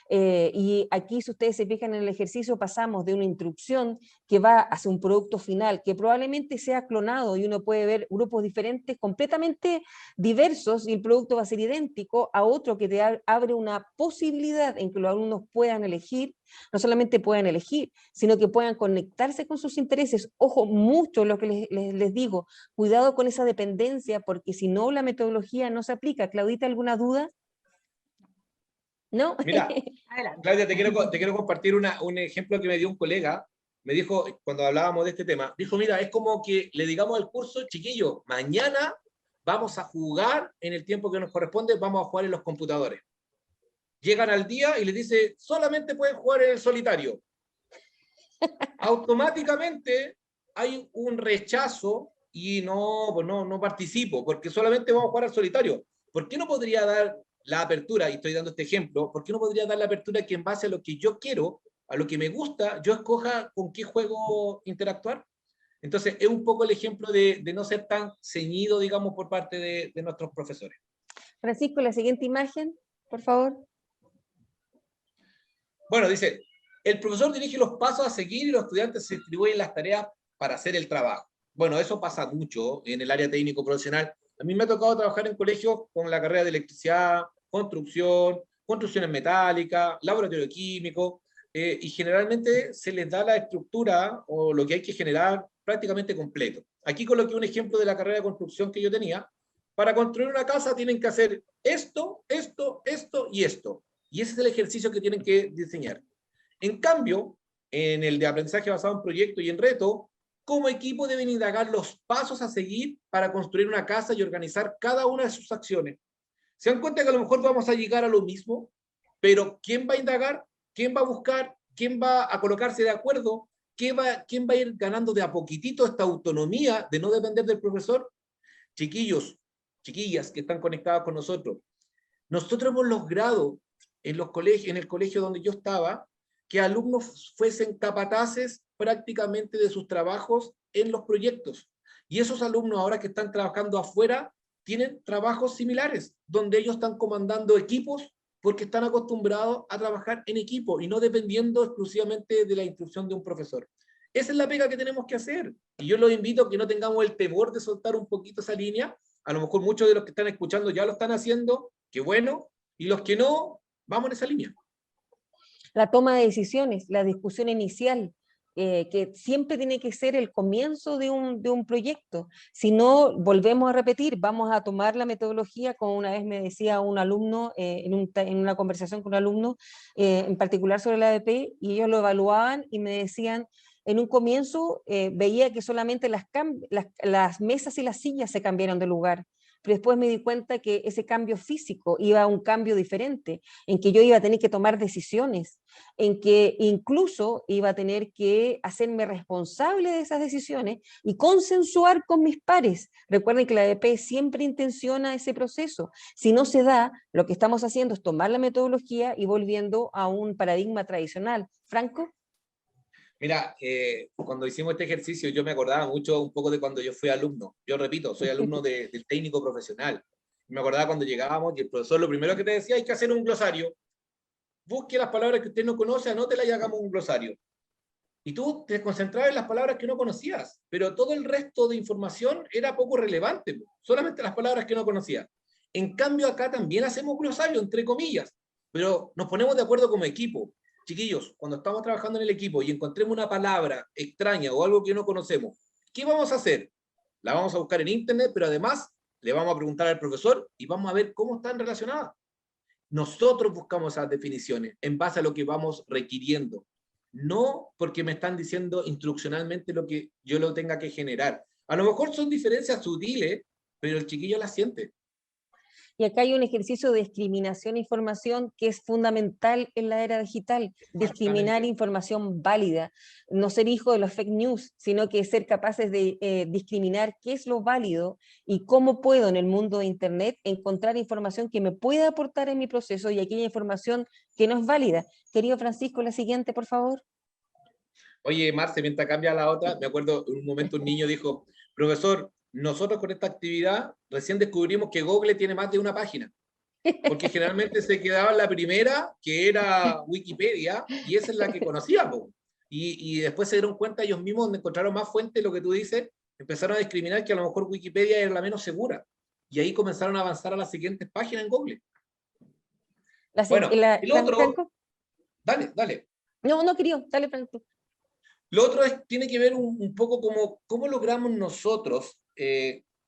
Y aquí, si ustedes se fijan en el ejercicio, pasamos de una instrucción que va hacia un producto final que probablemente sea clonado y uno puede ver grupos diferentes completamente diversos y el producto va a ser idéntico a otro que te abre una posibilidad en que los alumnos puedan elegir, no solamente puedan elegir, sino que puedan conectarse con sus intereses. Ojo, mucho lo que les digo, cuidado con esa dependencia, porque si no la metodología no se aplica. Claudita, ¿alguna duda? ¿No? Mira, Claudia, te quiero compartir un ejemplo que me dio un colega. Me dijo, cuando hablábamos de este tema, dijo, mira, es como que le digamos al curso, chiquillo, mañana vamos a jugar en el tiempo que nos corresponde, vamos a jugar en los computadores. Llegan al día y les dice, solamente pueden jugar en el solitario. Automáticamente hay un rechazo y no, pues no participo, porque solamente vamos a jugar al solitario. ¿Por qué no podría dar la apertura, y estoy dando este ejemplo, por qué no podría dar la apertura que en base a lo que yo quiero, a lo que me gusta, yo escoja con qué juego interactuar? Entonces, es un poco el ejemplo de no ser tan ceñido, digamos, por parte de nuestros profesores. Francisco, la siguiente imagen, por favor. Bueno, dice, el profesor dirige los pasos a seguir y los estudiantes se distribuyen las tareas para hacer el trabajo. Bueno, eso pasa mucho en el área técnico profesional. A mí me ha tocado trabajar en colegios con la carrera de electricidad, construcciones metálicas, laboratorio químico, y generalmente se les da la estructura o lo que hay que generar prácticamente completo. Aquí coloqué un ejemplo de la carrera de construcción que yo tenía. Para construir una casa tienen que hacer esto, esto, esto y esto. Y ese es el ejercicio que tienen que diseñar. En cambio, en el de aprendizaje basado en proyecto y en reto, como equipo deben indagar los pasos a seguir para construir una casa y organizar cada una de sus acciones. ¿Se dan cuenta que a lo mejor vamos a llegar a lo mismo? Pero ¿quién va a indagar? ¿Quién va a buscar? ¿Quién va a colocarse de acuerdo? ¿Quién va a ir ganando de a poquitito esta autonomía de no depender del profesor? Chiquillos, chiquillas que están conectados con nosotros, nosotros hemos logrado en los colegios, en el colegio donde yo estaba, que alumnos fuesen capataces prácticamente de sus trabajos en los proyectos. Y esos alumnos ahora que están trabajando afuera tienen trabajos similares, donde ellos están comandando equipos porque están acostumbrados a trabajar en equipo y no dependiendo exclusivamente de la instrucción de un profesor. Esa es la pega que tenemos que hacer. Y yo los invito a que no tengamos el temor de soltar un poquito esa línea. A lo mejor muchos de los que están escuchando ya lo están haciendo, qué bueno, y los que no, vamos en esa línea. La toma de decisiones, la discusión inicial, que siempre tiene que ser el comienzo de un proyecto. Si no, volvemos a repetir, vamos a tomar la metodología, como una vez me decía un alumno, en una conversación con un alumno, en particular sobre la ADP, y ellos lo evaluaban y me decían, en un comienzo veía que solamente las mesas y las sillas se cambiaron de lugar, pero después me di cuenta que ese cambio físico iba a un cambio diferente, en que yo iba a tener que tomar decisiones, en que incluso iba a tener que hacerme responsable de esas decisiones y consensuar con mis pares. Recuerden que la ADP siempre intenciona ese proceso. Si no se da, lo que estamos haciendo es tomar la metodología y volviendo a un paradigma tradicional. ¿Franco? Mira, cuando hicimos este ejercicio yo me acordaba mucho un poco de cuando yo fui alumno. Yo repito, soy alumno del técnico profesional. Me acordaba cuando llegábamos y el profesor lo primero que te decía, hay que hacer un glosario. Busque las palabras que usted no conoce, anótelas y hagamos un glosario. Y tú te concentrabas en las palabras que no conocías, pero todo el resto de información era poco relevante, solamente las palabras que no conocías. En cambio acá también hacemos glosario, entre comillas, pero nos ponemos de acuerdo como equipo. Chiquillos, cuando estamos trabajando en el equipo y encontremos una palabra extraña o algo que no conocemos, ¿qué vamos a hacer? La vamos a buscar en internet, pero además le vamos a preguntar al profesor y vamos a ver cómo están relacionadas. Nosotros buscamos esas definiciones en base a lo que vamos requiriendo, no porque me están diciendo instruccionalmente lo que yo lo tenga que generar. A lo mejor son diferencias sutiles, pero el chiquillo las siente. Y acá hay un ejercicio de discriminación e información que es fundamental en la era digital, discriminar información válida, no ser hijo de los fake news, sino que ser capaces de discriminar qué es lo válido y cómo puedo en el mundo de Internet encontrar información que me pueda aportar en mi proceso y aquella información que no es válida. Querido Francisco, la siguiente, por favor. Oye, Marce, mientras cambia la otra, me acuerdo en un momento un niño dijo, profesor, nosotros con esta actividad recién descubrimos que Google tiene más de una página, porque generalmente se quedaba en la primera, que era Wikipedia, y esa es la que conocíamos. Y después se dieron cuenta ellos mismos, donde encontraron más fuentes, lo que tú dices, empezaron a discriminar que a lo mejor Wikipedia era la menos segura, y ahí comenzaron a avanzar a las siguientes páginas en Google. Bueno, el otro... ¿Franco? Dale. No, querido, dale, Franco. Lo otro tiene que ver un poco como cómo logramos nosotros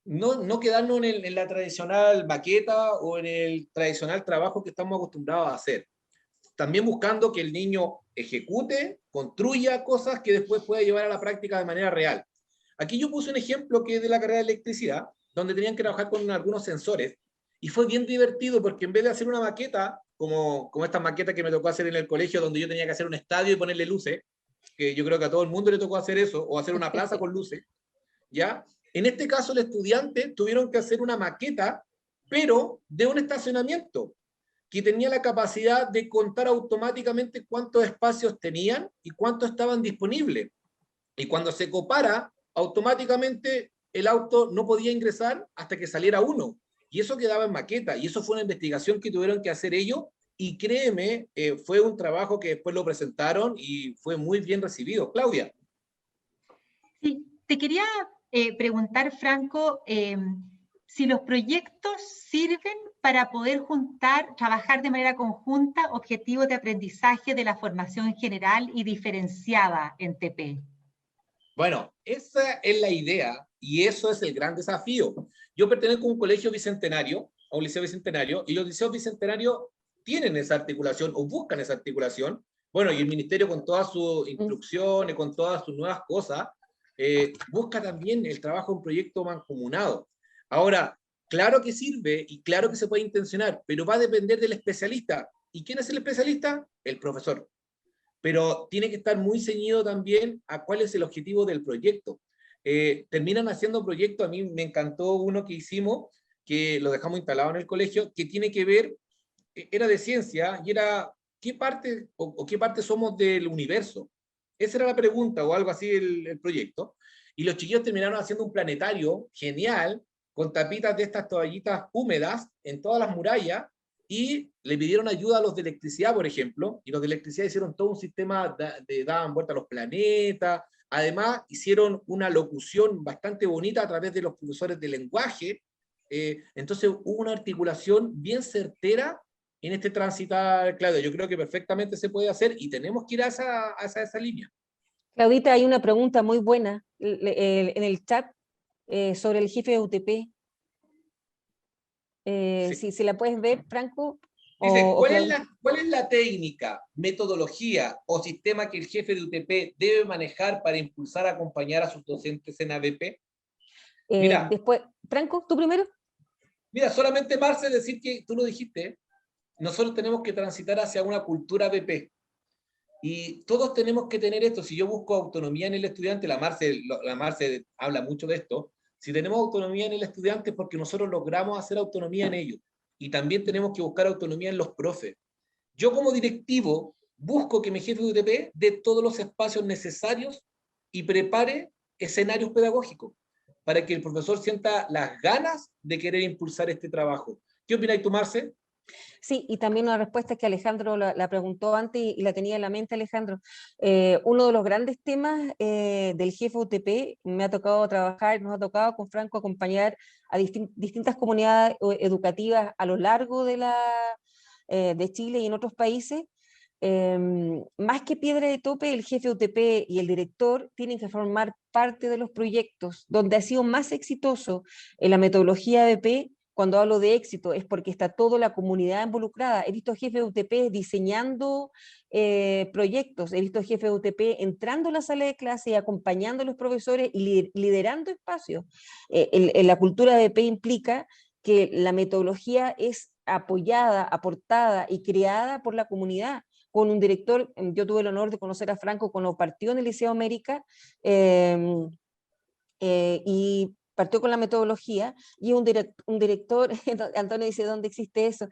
no quedarnos en la tradicional maqueta o en el tradicional trabajo que estamos acostumbrados a hacer. También buscando que el niño ejecute, construya cosas que después pueda llevar a la práctica de manera real. Aquí yo puse un ejemplo que es de la carrera de electricidad, donde tenían que trabajar con algunos sensores, y fue bien divertido porque en vez de hacer una maqueta, como estas maquetas que me tocó hacer en el colegio, donde yo tenía que hacer un estadio y ponerle luces, que yo creo que a todo el mundo le tocó hacer eso, o hacer una plaza con luces, ¿ya? En este caso, el estudiante tuvieron que hacer una maqueta, pero de un estacionamiento, que tenía la capacidad de contar automáticamente cuántos espacios tenían y cuántos estaban disponibles. Y cuando se copara, automáticamente el auto no podía ingresar hasta que saliera uno. Y eso quedaba en maqueta. Y eso fue una investigación que tuvieron que hacer ellos. Y créeme, fue un trabajo que después lo presentaron y fue muy bien recibido. Claudia. Sí, te quería preguntar, Franco, si los proyectos sirven para poder trabajar de manera conjunta objetivos de aprendizaje de la formación general y diferenciada en TP. Bueno, esa es la idea y eso es el gran desafío. Yo pertenezco a un colegio bicentenario, a un liceo bicentenario, y los liceos bicentenarios tienen esa articulación o buscan esa articulación. Bueno, y el ministerio con todas sus instrucciones, con todas sus nuevas cosas, busca también el trabajo en proyecto mancomunado. Ahora, claro que sirve y claro que se puede intencionar, pero va a depender del especialista. ¿Y quién es el especialista? El profesor. Pero tiene que estar muy ceñido también a cuál es el objetivo del proyecto. Terminan haciendo proyectos, a mí me encantó uno que hicimos, que lo dejamos instalado en el colegio, que tiene que ver, era de ciencia, y era qué parte o qué parte somos del universo. Esa era la pregunta, o algo así el proyecto. Y los chiquillos terminaron haciendo un planetario genial, con tapitas de estas toallitas húmedas en todas las murallas, y le pidieron ayuda a los de electricidad, por ejemplo, y los de electricidad hicieron todo un sistema daban vuelta a los planetas. Además, hicieron una locución bastante bonita a través de los profesores de lenguaje. Entonces, hubo una articulación bien certera en este transitar, Claudia. Yo creo que perfectamente se puede hacer y tenemos que ir a esa línea. Claudita, hay una pregunta muy buena en el chat sobre el jefe de UTP. Sí. Si la puedes ver, Franco. Dice, ¿cuál es la técnica, metodología o sistema que el jefe de UTP debe manejar para impulsar, acompañar a sus docentes en ABP? Mira, después, Franco, ¿tú primero? Mira, solamente, Marce, decir que tú lo dijiste, nosotros tenemos que transitar hacia una cultura ABP. Y todos tenemos que tener esto. Si yo busco autonomía en el estudiante, la Marce habla mucho de esto, si tenemos autonomía en el estudiante es porque nosotros logramos hacer autonomía en ellos. Y también tenemos que buscar autonomía en los profes. Yo como directivo busco que mi jefe de UTP dé todos los espacios necesarios y prepare escenarios pedagógicos para que el profesor sienta las ganas de querer impulsar este trabajo. ¿Qué opináis tú, Marce? Sí, y también una respuesta que Alejandro la preguntó antes y la tenía en la mente, Alejandro. Uno de los grandes temas del jefe UTP, me ha tocado trabajar, nos ha tocado con Franco acompañar a distintas comunidades educativas a lo largo de Chile y en otros países. Más que piedra de tope, el jefe UTP y el director tienen que formar parte de los proyectos donde ha sido más exitoso en la metodología ABP. Cuando hablo de éxito es porque está toda la comunidad involucrada. He visto jefes de UTP diseñando proyectos, he visto jefes de UTP entrando a la sala de clase y acompañando a los profesores y liderando espacios. La cultura de ABP implica que la metodología es apoyada, aportada y creada por la comunidad. Con un director, yo tuve el honor de conocer a Franco cuando partió en el Liceo América, y partió con la metodología, y un director, Antonio dice, ¿dónde existe eso?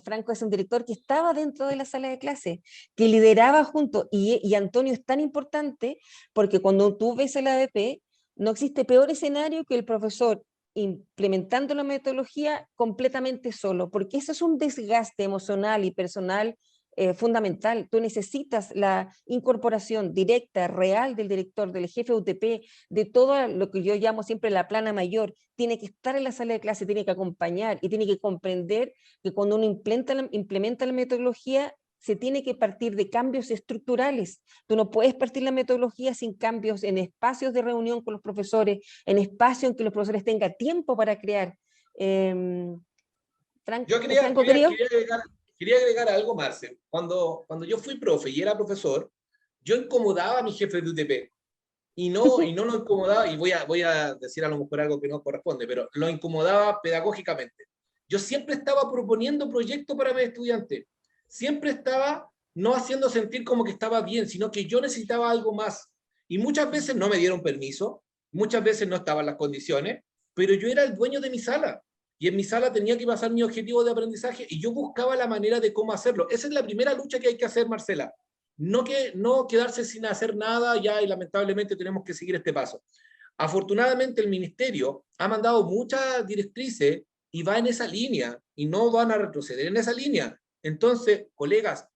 Franco es un director que estaba dentro de la sala de clase, que lideraba junto, y Antonio es tan importante porque cuando tú ves el ABP, no existe peor escenario que el profesor implementando la metodología completamente solo, porque eso es un desgaste emocional y personal fundamental. Tú necesitas la incorporación directa, real del director, del jefe UTP, de todo lo que yo llamo siempre la plana mayor. Tiene que estar en la sala de clase, tiene que acompañar y tiene que comprender que cuando uno implementa la metodología, se tiene que partir de cambios estructurales. Tú no puedes partir la metodología sin cambios en espacios de reunión con los profesores, en espacios en que los profesores tengan tiempo para crear. Yo quería agregar algo, Marce. Cuando yo fui profe y era profesor, yo incomodaba a mi jefe de UTP. Y no lo incomodaba, y voy a decir a lo mejor algo que no corresponde, pero lo incomodaba pedagógicamente. Yo siempre estaba proponiendo proyectos para mis estudiantes. Siempre estaba no haciendo sentir como que estaba bien, sino que yo necesitaba algo más. Y muchas veces no me dieron permiso, muchas veces no estaban las condiciones, pero yo era el dueño de mi sala, y en mi sala tenía que pasar mi objetivo de aprendizaje, y yo buscaba la manera de cómo hacerlo. Esa es la primera lucha que hay que hacer, Marcela. No quedarse sin hacer nada ya, y lamentablemente tenemos que seguir este paso. Afortunadamente el ministerio ha mandado muchas directrices y va en esa línea, y no van a retroceder en esa línea. Entonces, colegas,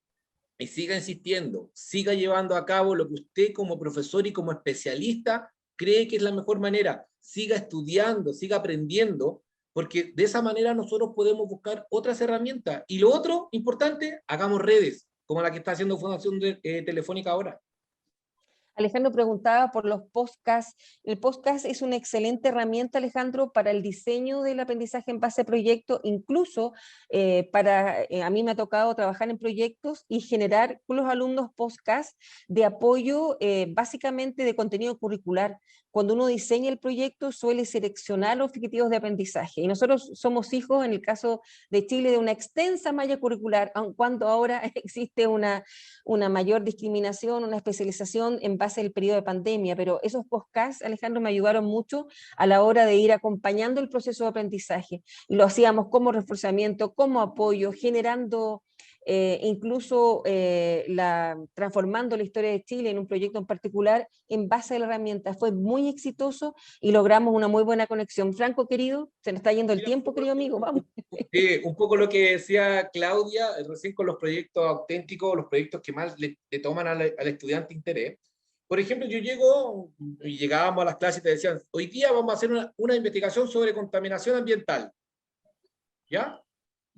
y siga insistiendo, siga llevando a cabo lo que usted como profesor y como especialista cree que es la mejor manera. Siga estudiando, siga aprendiendo, porque de esa manera nosotros podemos buscar otras herramientas. Y lo otro, importante, hagamos redes, como la que está haciendo Fundación Telefónica ahora. Alejandro preguntaba por los podcasts. El podcast es una excelente herramienta, Alejandro, para el diseño del aprendizaje en base a proyectos, incluso a mí me ha tocado trabajar en proyectos y generar con los alumnos podcasts de apoyo básicamente de contenido curricular. Cuando uno diseña el proyecto suele seleccionar los objetivos de aprendizaje, y nosotros somos hijos, en el caso de Chile, de una extensa malla curricular, aun cuando ahora existe una mayor discriminación, una especialización en base al periodo de pandemia, pero esos podcasts, Alejandro, me ayudaron mucho a la hora de ir acompañando el proceso de aprendizaje, y lo hacíamos como reforzamiento, como apoyo, generando incluso transformando la historia de Chile en un proyecto en particular en base a la herramienta. Fue muy exitoso y logramos una muy buena conexión. Franco, querido, se nos está yendo el tiempo, querido amigo, vamos. Un poco lo que decía Claudia, recién con los proyectos auténticos, los proyectos que más le toman al estudiante interés. Por ejemplo, yo llegábamos a las clases y te decían, hoy día vamos a hacer una investigación sobre contaminación ambiental. ¿Ya?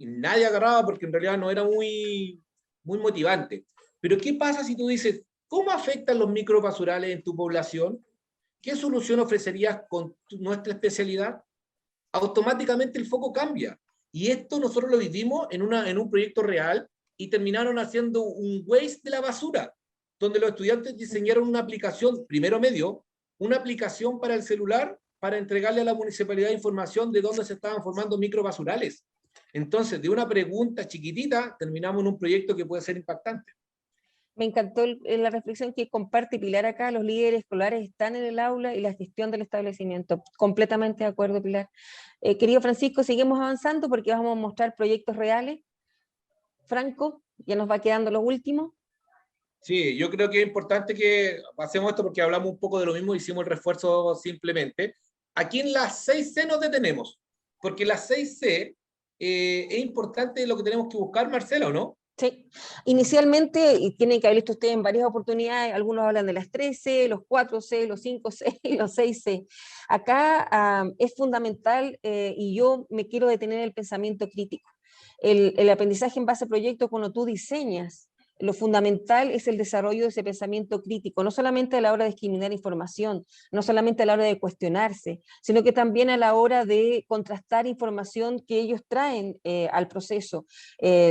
Y nadie agarraba porque en realidad no era muy motivante. Pero ¿qué pasa si tú dices, ¿cómo afectan los microbasurales en tu población? ¿Qué solución ofrecerías con nuestra especialidad? Automáticamente el foco cambia. Y esto nosotros lo vivimos en un proyecto real, y terminaron haciendo un waste de la basura, donde los estudiantes diseñaron una aplicación, primero medio, una aplicación para el celular para entregarle a la municipalidad información de dónde se estaban formando microbasurales. Entonces, de una pregunta chiquitita, terminamos en un proyecto que puede ser impactante. Me encantó la reflexión que comparte Pilar acá. Los líderes escolares están en el aula y la gestión del establecimiento. Completamente de acuerdo, Pilar. Querido Francisco, seguimos avanzando porque vamos a mostrar proyectos reales. Franco, ya nos va quedando lo último. Sí, yo creo que es importante que hacemos esto porque hablamos un poco de lo mismo, hicimos el refuerzo simplemente. Aquí en las 6C nos detenemos, porque las 6C es importante lo que tenemos que buscar, Marcela, ¿o no? Sí, inicialmente, y tienen que haber visto ustedes en varias oportunidades, algunos hablan de las 3C, los 4C, los 5C y los 6C. Acá es fundamental, y yo me quiero detener en el pensamiento crítico. El aprendizaje en base a proyectos, cuando tú diseñas, lo fundamental es el desarrollo de ese pensamiento crítico, no solamente a la hora de discriminar información, no solamente a la hora de cuestionarse, sino que también a la hora de contrastar información que ellos traen al proceso,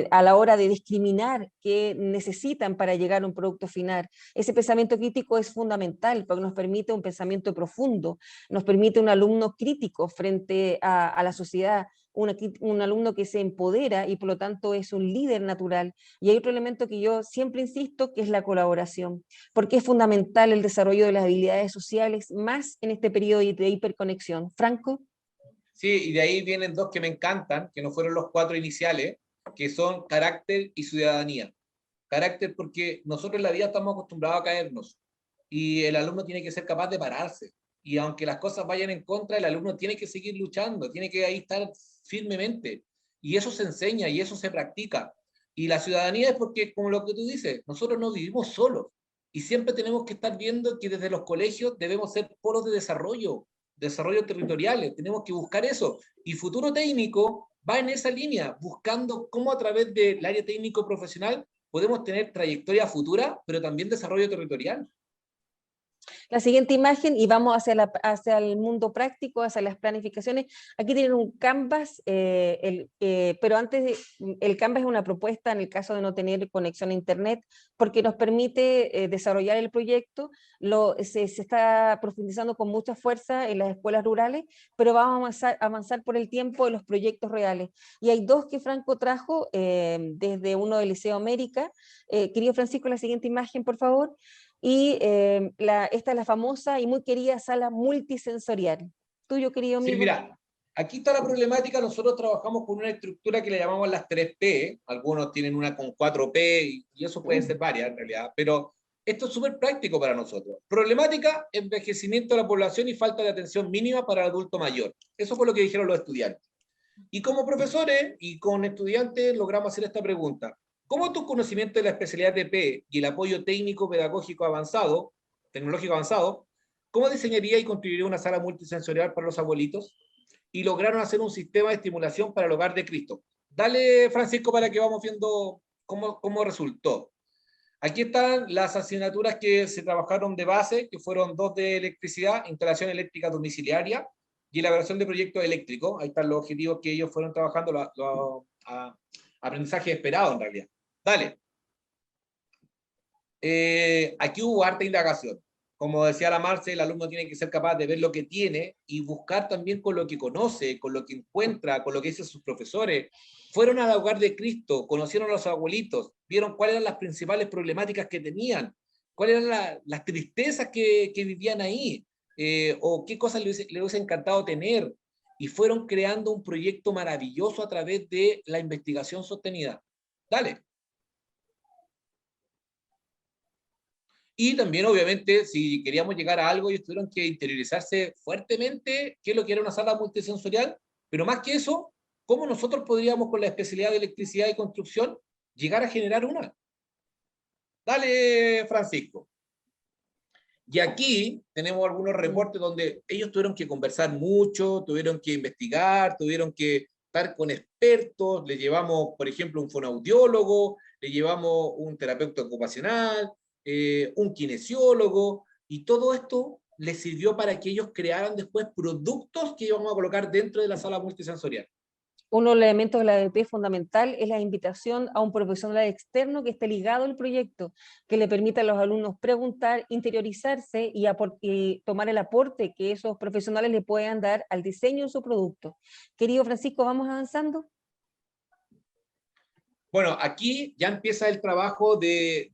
a la hora de discriminar qué necesitan para llegar a un producto final. Ese pensamiento crítico es fundamental porque nos permite un pensamiento profundo, nos permite un alumno crítico frente a la sociedad, un alumno que se empodera y por lo tanto es un líder natural. Y hay otro elemento que yo siempre insisto, que es la colaboración, porque es fundamental el desarrollo de las habilidades sociales, más en este periodo de hiperconexión. Franco. Sí, y de ahí vienen dos que me encantan, que no fueron los 4 iniciales, que son carácter y ciudadanía. Carácter porque nosotros en la vida estamos acostumbrados a caernos, y el alumno tiene que ser capaz de pararse. Y aunque las cosas vayan en contra, el alumno tiene que seguir luchando, tiene que ahí estar firmemente. Y eso se enseña y eso se practica. Y la ciudadanía es porque, como lo que tú dices, nosotros no vivimos solos. Y siempre tenemos que estar viendo que desde los colegios debemos ser polos de desarrollo territoriales. Tenemos que buscar eso. Y Futuro Técnico va en esa línea, buscando cómo a través del área técnico profesional podemos tener trayectoria futura, pero también desarrollo territorial. La siguiente imagen, y vamos hacia el mundo práctico, hacia las planificaciones. Aquí tienen un Canvas, pero antes, el Canvas es una propuesta en el caso de no tener conexión a Internet, porque nos permite desarrollar el proyecto. Se está profundizando con mucha fuerza en las escuelas rurales, pero vamos a avanzar por el tiempo en los proyectos reales. Y hay dos que Franco trajo, desde uno del Liceo América. Querido Francisco, la siguiente imagen, por favor. y esta es la famosa y muy querida sala multisensorial. ¿Tuyo, querido amigo? Sí, mira, aquí está la problemática. Nosotros trabajamos con una estructura que le llamamos las 3P. Algunos tienen una con 4P y eso puede ser varias en realidad, pero esto es súper práctico para nosotros. Problemática, envejecimiento de la población y falta de atención mínima para el adulto mayor. Eso fue lo que dijeron los estudiantes. Y como profesores y con estudiantes logramos hacer esta pregunta. ¿Cómo tus conocimientos de la especialidad TP y el apoyo técnico pedagógico avanzado, tecnológico avanzado, cómo diseñaría y construiría una sala multisensorial para los abuelitos? Y lograron hacer un sistema de estimulación para el hogar de Cristo. Dale, Francisco, para que vamos viendo cómo resultó. Aquí están las asignaturas que se trabajaron de base, que fueron 2 de electricidad, instalación eléctrica domiciliaria, y elaboración de proyectos eléctricos. Ahí están los objetivos que ellos fueron trabajando, aprendizaje esperado en realidad. Dale. Aquí hubo harta indagación. Como decía la Marce, el alumno tiene que ser capaz de ver lo que tiene y buscar también con lo que conoce, con lo que encuentra, con lo que dicen sus profesores. Fueron al hogar de Cristo, conocieron a los abuelitos, vieron cuáles eran las principales problemáticas que tenían, cuáles eran las tristezas que vivían ahí, o qué cosas les hubiese encantado tener, y fueron creando un proyecto maravilloso a través de la investigación sostenida. Dale. Y también, obviamente, si queríamos llegar a algo, ellos tuvieron que interiorizarse fuertemente qué es lo que era una sala multisensorial, pero más que eso, cómo nosotros podríamos, con la especialidad de electricidad y construcción, llegar a generar una. Dale, Francisco. Y aquí tenemos algunos reportes donde ellos tuvieron que conversar mucho, tuvieron que investigar, tuvieron que estar con expertos. Le llevamos, por ejemplo, un fonoaudiólogo, le llevamos un terapeuta ocupacional, un kinesiólogo, y todo esto les sirvió para que ellos crearan después productos que íbamos a colocar dentro de la sala multisensorial. Uno de los elementos de la ADP fundamental es la invitación a un profesional externo que esté ligado al proyecto, que le permita a los alumnos preguntar, interiorizarse y tomar el aporte que esos profesionales le puedan dar al diseño de su producto. Querido Francisco, ¿vamos avanzando? Bueno, aquí ya empieza el trabajo de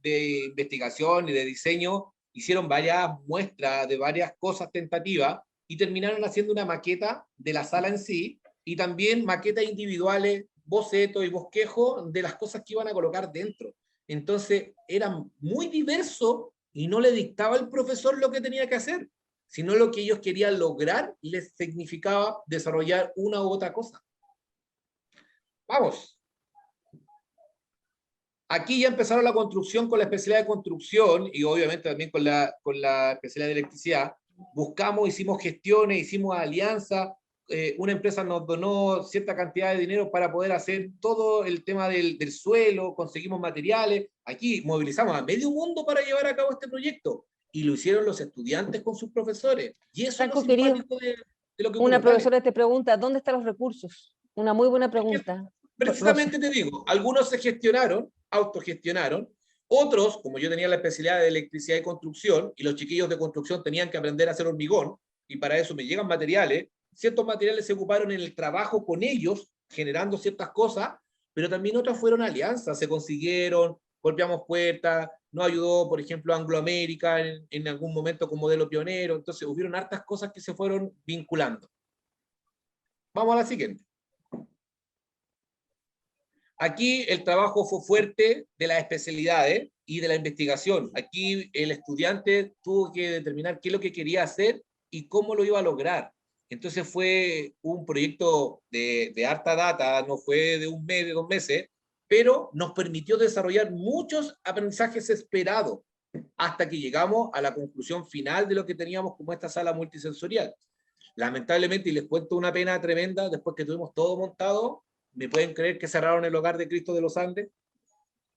investigación y de diseño. Hicieron varias muestras de varias cosas tentativas y terminaron haciendo una maqueta de la sala en sí, y también maquetas individuales, bocetos y bosquejo de las cosas que iban a colocar dentro. Entonces, era muy diverso y no le dictaba el profesor lo que tenía que hacer, sino lo que ellos querían lograr les significaba desarrollar una u otra cosa. Vamos. Aquí ya empezaron la construcción con la especialidad de construcción y obviamente también con la especialidad de electricidad. Buscamos, hicimos gestiones, hicimos alianzas. Una empresa nos donó cierta cantidad de dinero para poder hacer todo el tema del suelo, conseguimos materiales. Aquí movilizamos a medio mundo para llevar a cabo este proyecto y lo hicieron los estudiantes con sus profesores. Y eso Franco, es lo simpático de lo que ocurre. Una profesora te pregunta, ¿dónde están los recursos? Una muy buena pregunta. Precisamente te digo, algunos se gestionaron, autogestionaron, otros, como yo tenía la especialidad de electricidad y construcción, y los chiquillos de construcción tenían que aprender a hacer hormigón, y para eso me llegan materiales, ciertos materiales se ocuparon en el trabajo con ellos, generando ciertas cosas, pero también otras fueron alianzas, se consiguieron, golpeamos puertas, nos ayudó, por ejemplo, Anglo América en algún momento como modelo pionero, entonces hubieron hartas cosas que se fueron vinculando. Vamos a la siguiente. Aquí el trabajo fue fuerte de las especialidades y de la investigación. Aquí el estudiante tuvo que determinar qué es lo que quería hacer y cómo lo iba a lograr. Entonces fue un proyecto de harta data, no fue de un mes, de 2 meses, pero nos permitió desarrollar muchos aprendizajes esperados hasta que llegamos a la conclusión final de lo que teníamos como esta sala multisensorial. Lamentablemente, y les cuento una pena tremenda, después que tuvimos todo montado, ¿me pueden creer que cerraron el hogar de Cristo de los Andes?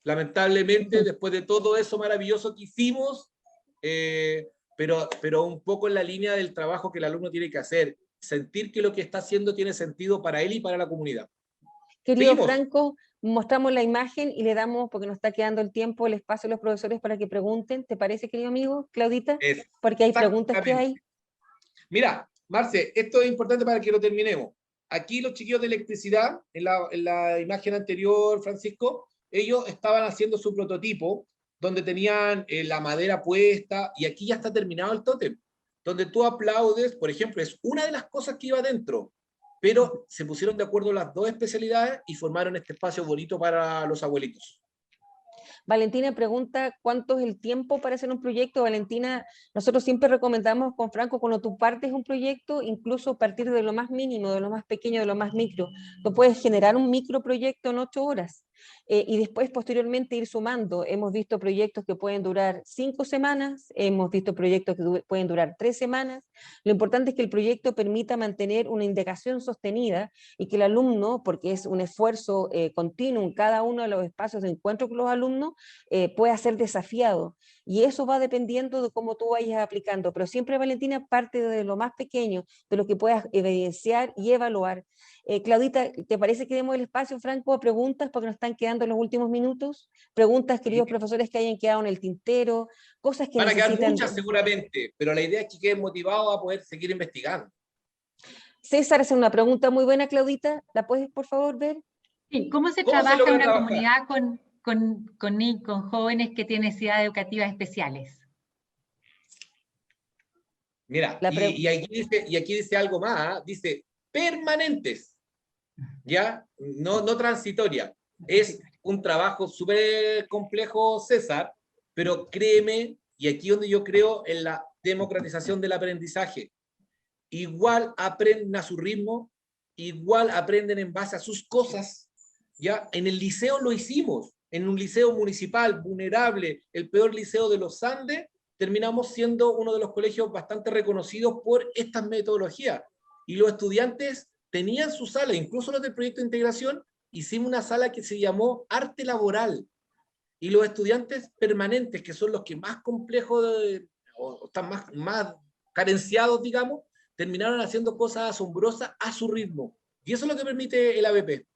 Lamentablemente, después de todo eso maravilloso que hicimos, pero un poco en la línea del trabajo que el alumno tiene que hacer, sentir que lo que está haciendo tiene sentido para él y para la comunidad. Querido Seguimos. Franco, mostramos la imagen y le damos, porque nos está quedando el tiempo, el espacio a los profesores para que pregunten. ¿Te parece, querido amigo, Claudita? Porque hay preguntas que hay. Mira, Marce, esto es importante para que lo terminemos. Aquí los chiquillos de electricidad, en la imagen anterior, Francisco, ellos estaban haciendo su prototipo donde tenían la madera puesta, y aquí ya está terminado el tótem, donde tú aplaudes, por ejemplo, es una de las cosas que iba adentro, pero se pusieron de acuerdo las dos especialidades y formaron este espacio bonito para los abuelitos. Valentina pregunta cuánto es el tiempo para hacer un proyecto. Valentina, nosotros siempre recomendamos con Franco, cuando tú partes un proyecto, incluso partir de lo más mínimo, de lo más pequeño, de lo más micro. Tú puedes generar un microproyecto en 8 horas. Y después posteriormente ir sumando. Hemos visto proyectos que pueden durar 5 semanas, hemos visto proyectos que pueden durar 3 semanas. Lo importante es que el proyecto permita mantener una indagación sostenida y que el alumno, porque es un esfuerzo continuo en cada uno de los espacios de encuentro con los alumnos, pueda ser desafiado. Y eso va dependiendo de cómo tú vayas aplicando. Pero siempre, Valentina, parte de lo más pequeño, de lo que puedas evidenciar y evaluar. Claudita, ¿te parece que demos el espacio, Franco, a preguntas, porque nos están quedando los últimos minutos? Preguntas, queridos profesores, que hayan quedado en el tintero, cosas que Van a necesitan... quedar muchas seguramente, pero la idea es que queden motivados a poder seguir investigando. César hace una pregunta muy buena, Claudita. ¿La puedes, por favor, ver? Sí, ¿cómo se ¿Cómo se trabaja logra una trabajar? comunidad con jóvenes que tienen necesidades educativas especiales? Mira, y aquí dice algo más, dice permanentes, ¿ya? No transitoria. Es un trabajo súper complejo, César, pero créeme, y aquí donde yo creo en la democratización del aprendizaje, igual aprenden a su ritmo, igual aprenden en base a sus cosas, ¿ya? En el liceo lo hicimos, en un liceo municipal vulnerable, el peor liceo de los Andes, terminamos siendo uno de los colegios bastante reconocidos por estas metodologías. Y los estudiantes tenían su sala, incluso los del proyecto de integración, hicimos una sala que se llamó Arte Laboral. Y los estudiantes permanentes, que son los que más complejos o están más carenciados, digamos, terminaron haciendo cosas asombrosas a su ritmo. Y eso es lo que permite el ABP.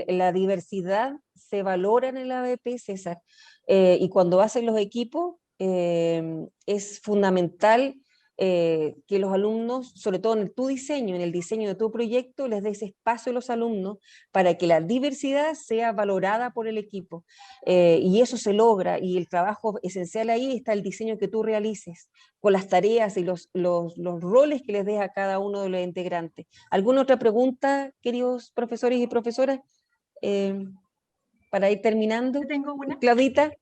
La diversidad se valora en el ABP, César, y cuando hacen los equipos es fundamental que los alumnos, sobre todo en tu diseño, en el diseño de tu proyecto, les des espacio a los alumnos para que la diversidad sea valorada por el equipo. Y eso se logra, y el trabajo esencial ahí está el diseño que tú realices, con las tareas y los roles que les des a cada uno de los integrantes. ¿Alguna otra pregunta, queridos profesores y profesoras? Para ir terminando. Yo tengo una. Claudita.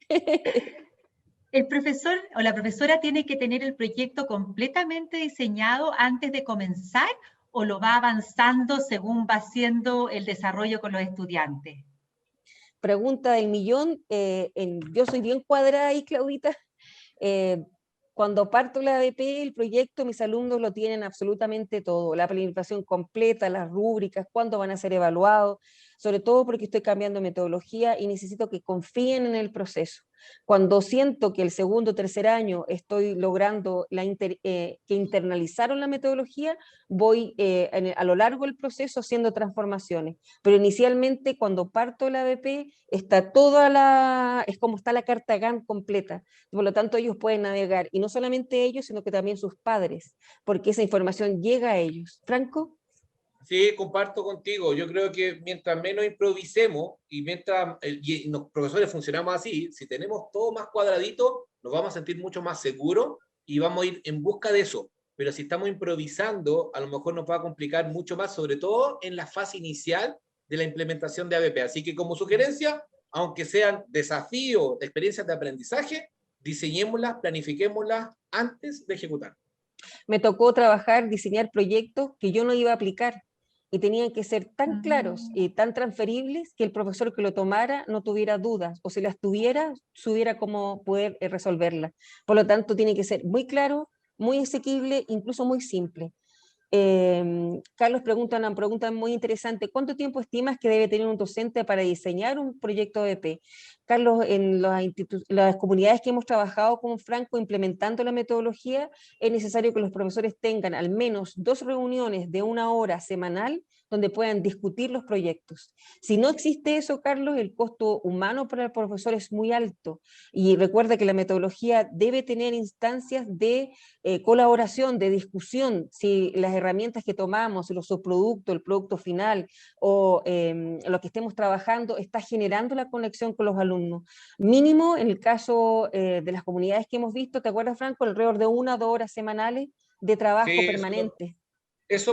El profesor o la profesora tiene que tener el proyecto completamente diseñado antes de comenzar, o lo va avanzando según va haciendo el desarrollo con los estudiantes. Pregunta del millón. Yo soy bien cuadrada ahí, Claudita. Cuando parto la ABP, el proyecto, mis alumnos lo tienen absolutamente todo, la planificación completa, las rúbricas, cuándo van a ser evaluados, sobre todo porque estoy cambiando metodología y necesito que confíen en el proceso. Cuando siento que el segundo o tercer año estoy logrando que internalizaron la metodología, voy a lo largo del proceso haciendo transformaciones. Pero inicialmente, cuando parto la ABP, está es como está la carta GAN completa. Por lo tanto, ellos pueden navegar, y no solamente ellos, sino que también sus padres, porque esa información llega a ellos. ¿Franco? Sí, comparto contigo. Yo creo que mientras menos improvisemos y mientras y los profesores funcionamos así, si tenemos todo más cuadradito, nos vamos a sentir mucho más seguros y vamos a ir en busca de eso. Pero si estamos improvisando, a lo mejor nos va a complicar mucho más, sobre todo en la fase inicial de la implementación de ABP. Así que como sugerencia, aunque sean desafíos, experiencias de aprendizaje, diseñémoslas, planifiquémoslas antes de ejecutar. Me tocó diseñar proyectos que yo no iba a aplicar, y tenían que ser tan claros y tan transferibles que el profesor que lo tomara no tuviera dudas, o si las tuviera, supiera cómo poder resolverlas. Por lo tanto, tiene que ser muy claro, muy asequible, incluso muy simple. Carlos pregunta una pregunta muy interesante: ¿cuánto tiempo estimas que debe tener un docente para diseñar un proyecto ABP? Carlos, en las comunidades que hemos trabajado con Franco implementando la metodología, es necesario que los profesores tengan al menos 2 reuniones de 1 hora semanal donde puedan discutir los proyectos. Si no existe eso, Carlos, el costo humano para el profesor es muy alto. Y recuerda que la metodología debe tener instancias de colaboración, de discusión, si las herramientas que tomamos, los subproductos, el producto final o lo que estemos trabajando está generando la conexión con los alumnos. Mínimo, en el caso de las comunidades que hemos visto, ¿te acuerdas, Franco? Alrededor de 1 o 2 horas semanales de trabajo permanente.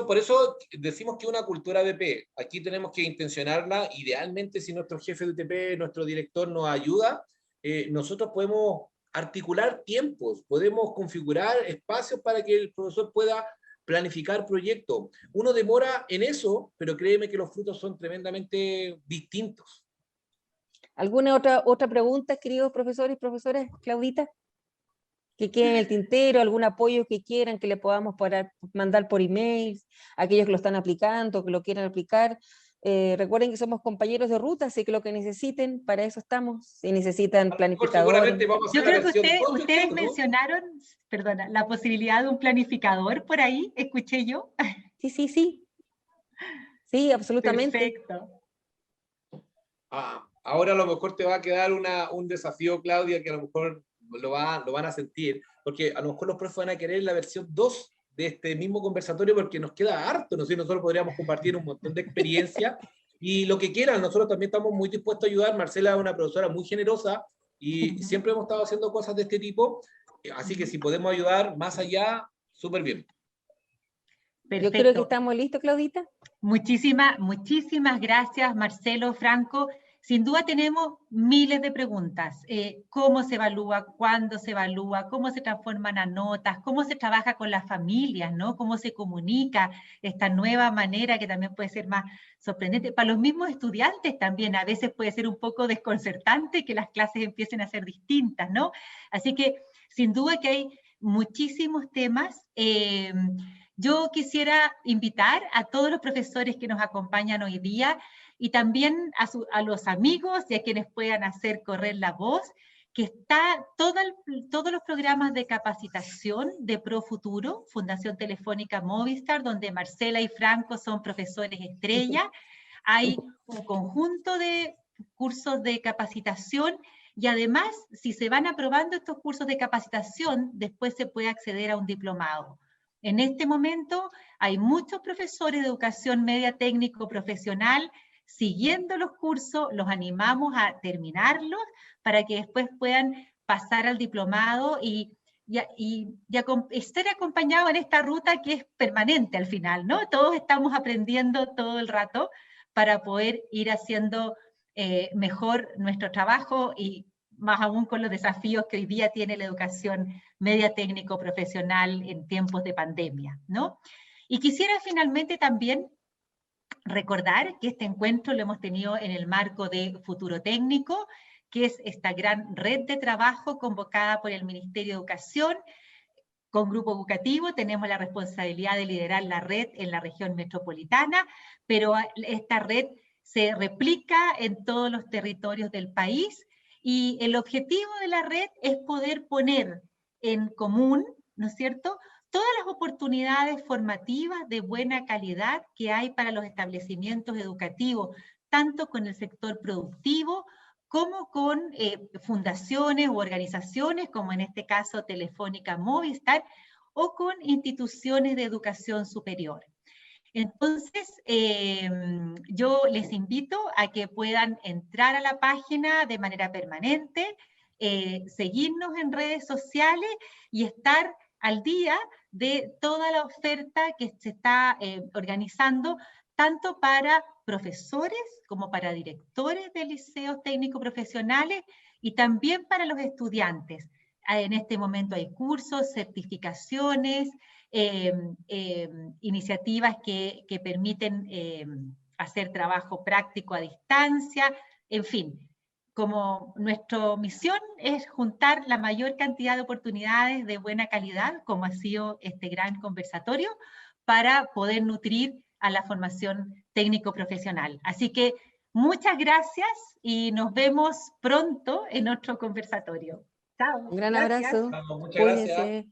Por eso decimos que una cultura de UTP, aquí tenemos que intencionarla, idealmente si nuestro jefe de UTP, nuestro director nos ayuda, nosotros podemos articular tiempos, podemos configurar espacios para que el profesor pueda planificar proyectos. Uno demora en eso, pero créeme que los frutos son tremendamente distintos. ¿Alguna otra pregunta, queridos profesores y profesoras? Claudita, que quede en el tintero, algún apoyo que quieran que le podamos mandar por email, aquellos que lo están aplicando, que lo quieran aplicar. Recuerden que somos compañeros de ruta, así que lo que necesiten, para eso estamos. Si necesitan planificador. Yo creo que ustedes mencionaron, perdona, la posibilidad de un planificador por ahí, escuché yo. Sí. Sí, absolutamente. Perfecto. Ahora a lo mejor te va a quedar un desafío, Claudia, que a lo mejor lo van a sentir, porque a lo mejor los profes van a querer la versión 2 de este mismo conversatorio, porque nos queda harto, ¿no? Nosotros podríamos compartir un montón de experiencia, y lo que quieran, nosotros también estamos muy dispuestos a ayudar. Marcela es una profesora muy generosa, y siempre hemos estado haciendo cosas de este tipo, así que si podemos ayudar más allá, súper bien. Perfecto. Yo creo que estamos listos, Claudita. Muchísimas gracias, Marcelo, Franco. Sin duda tenemos miles de preguntas. ¿Cómo se evalúa? ¿Cuándo se evalúa? ¿Cómo se transforman a notas? ¿Cómo se trabaja con las familias? ¿No? ¿Cómo se comunica esta nueva manera que también puede ser más sorprendente? Para los mismos estudiantes también a veces puede ser un poco desconcertante que las clases empiecen a ser distintas, ¿no? Así que sin duda que hay muchísimos temas. Yo quisiera invitar a todos los profesores que nos acompañan hoy día y también a los amigos y a quienes puedan hacer correr la voz, que está todos los programas de capacitación de ProFuturo, Fundación Telefónica Movistar, donde Marcela y Franco son profesores estrella. Hay un conjunto de cursos de capacitación y además, si se van aprobando estos cursos de capacitación, después se puede acceder a un diplomado. En este momento hay muchos profesores de educación media técnico profesional siguiendo los cursos, los animamos a terminarlos para que después puedan pasar al diplomado y estar acompañados en esta ruta que es permanente al final, ¿no? Todos estamos aprendiendo todo el rato para poder ir haciendo mejor nuestro trabajo y más aún con los desafíos que hoy día tiene la educación media técnico profesional en tiempos de pandemia, ¿no? Y quisiera finalmente también recordar que este encuentro lo hemos tenido en el marco de Futuro Técnico, que es esta gran red de trabajo convocada por el Ministerio de Educación. Con Grupo Educativo tenemos la responsabilidad de liderar la red en la región metropolitana, pero esta red se replica en todos los territorios del país y el objetivo de la red es poder poner en común, ¿no es cierto?, todas las oportunidades formativas de buena calidad que hay para los establecimientos educativos, tanto con el sector productivo como con fundaciones u organizaciones, como en este caso Telefónica Movistar, o con instituciones de educación superior. Entonces, yo les invito a que puedan entrar a la página de manera permanente, seguirnos en redes sociales y estar al día de toda la oferta que se está organizando, tanto para profesores como para directores de liceos técnicos profesionales y también para los estudiantes. En este momento hay cursos, certificaciones, iniciativas que permiten hacer trabajo práctico a distancia, en fin. Como nuestra misión es juntar la mayor cantidad de oportunidades de buena calidad, como ha sido este gran conversatorio, para poder nutrir a la formación técnico-profesional. Así que muchas gracias y nos vemos pronto en otro conversatorio. Chao. Un gran abrazo. Muchas gracias.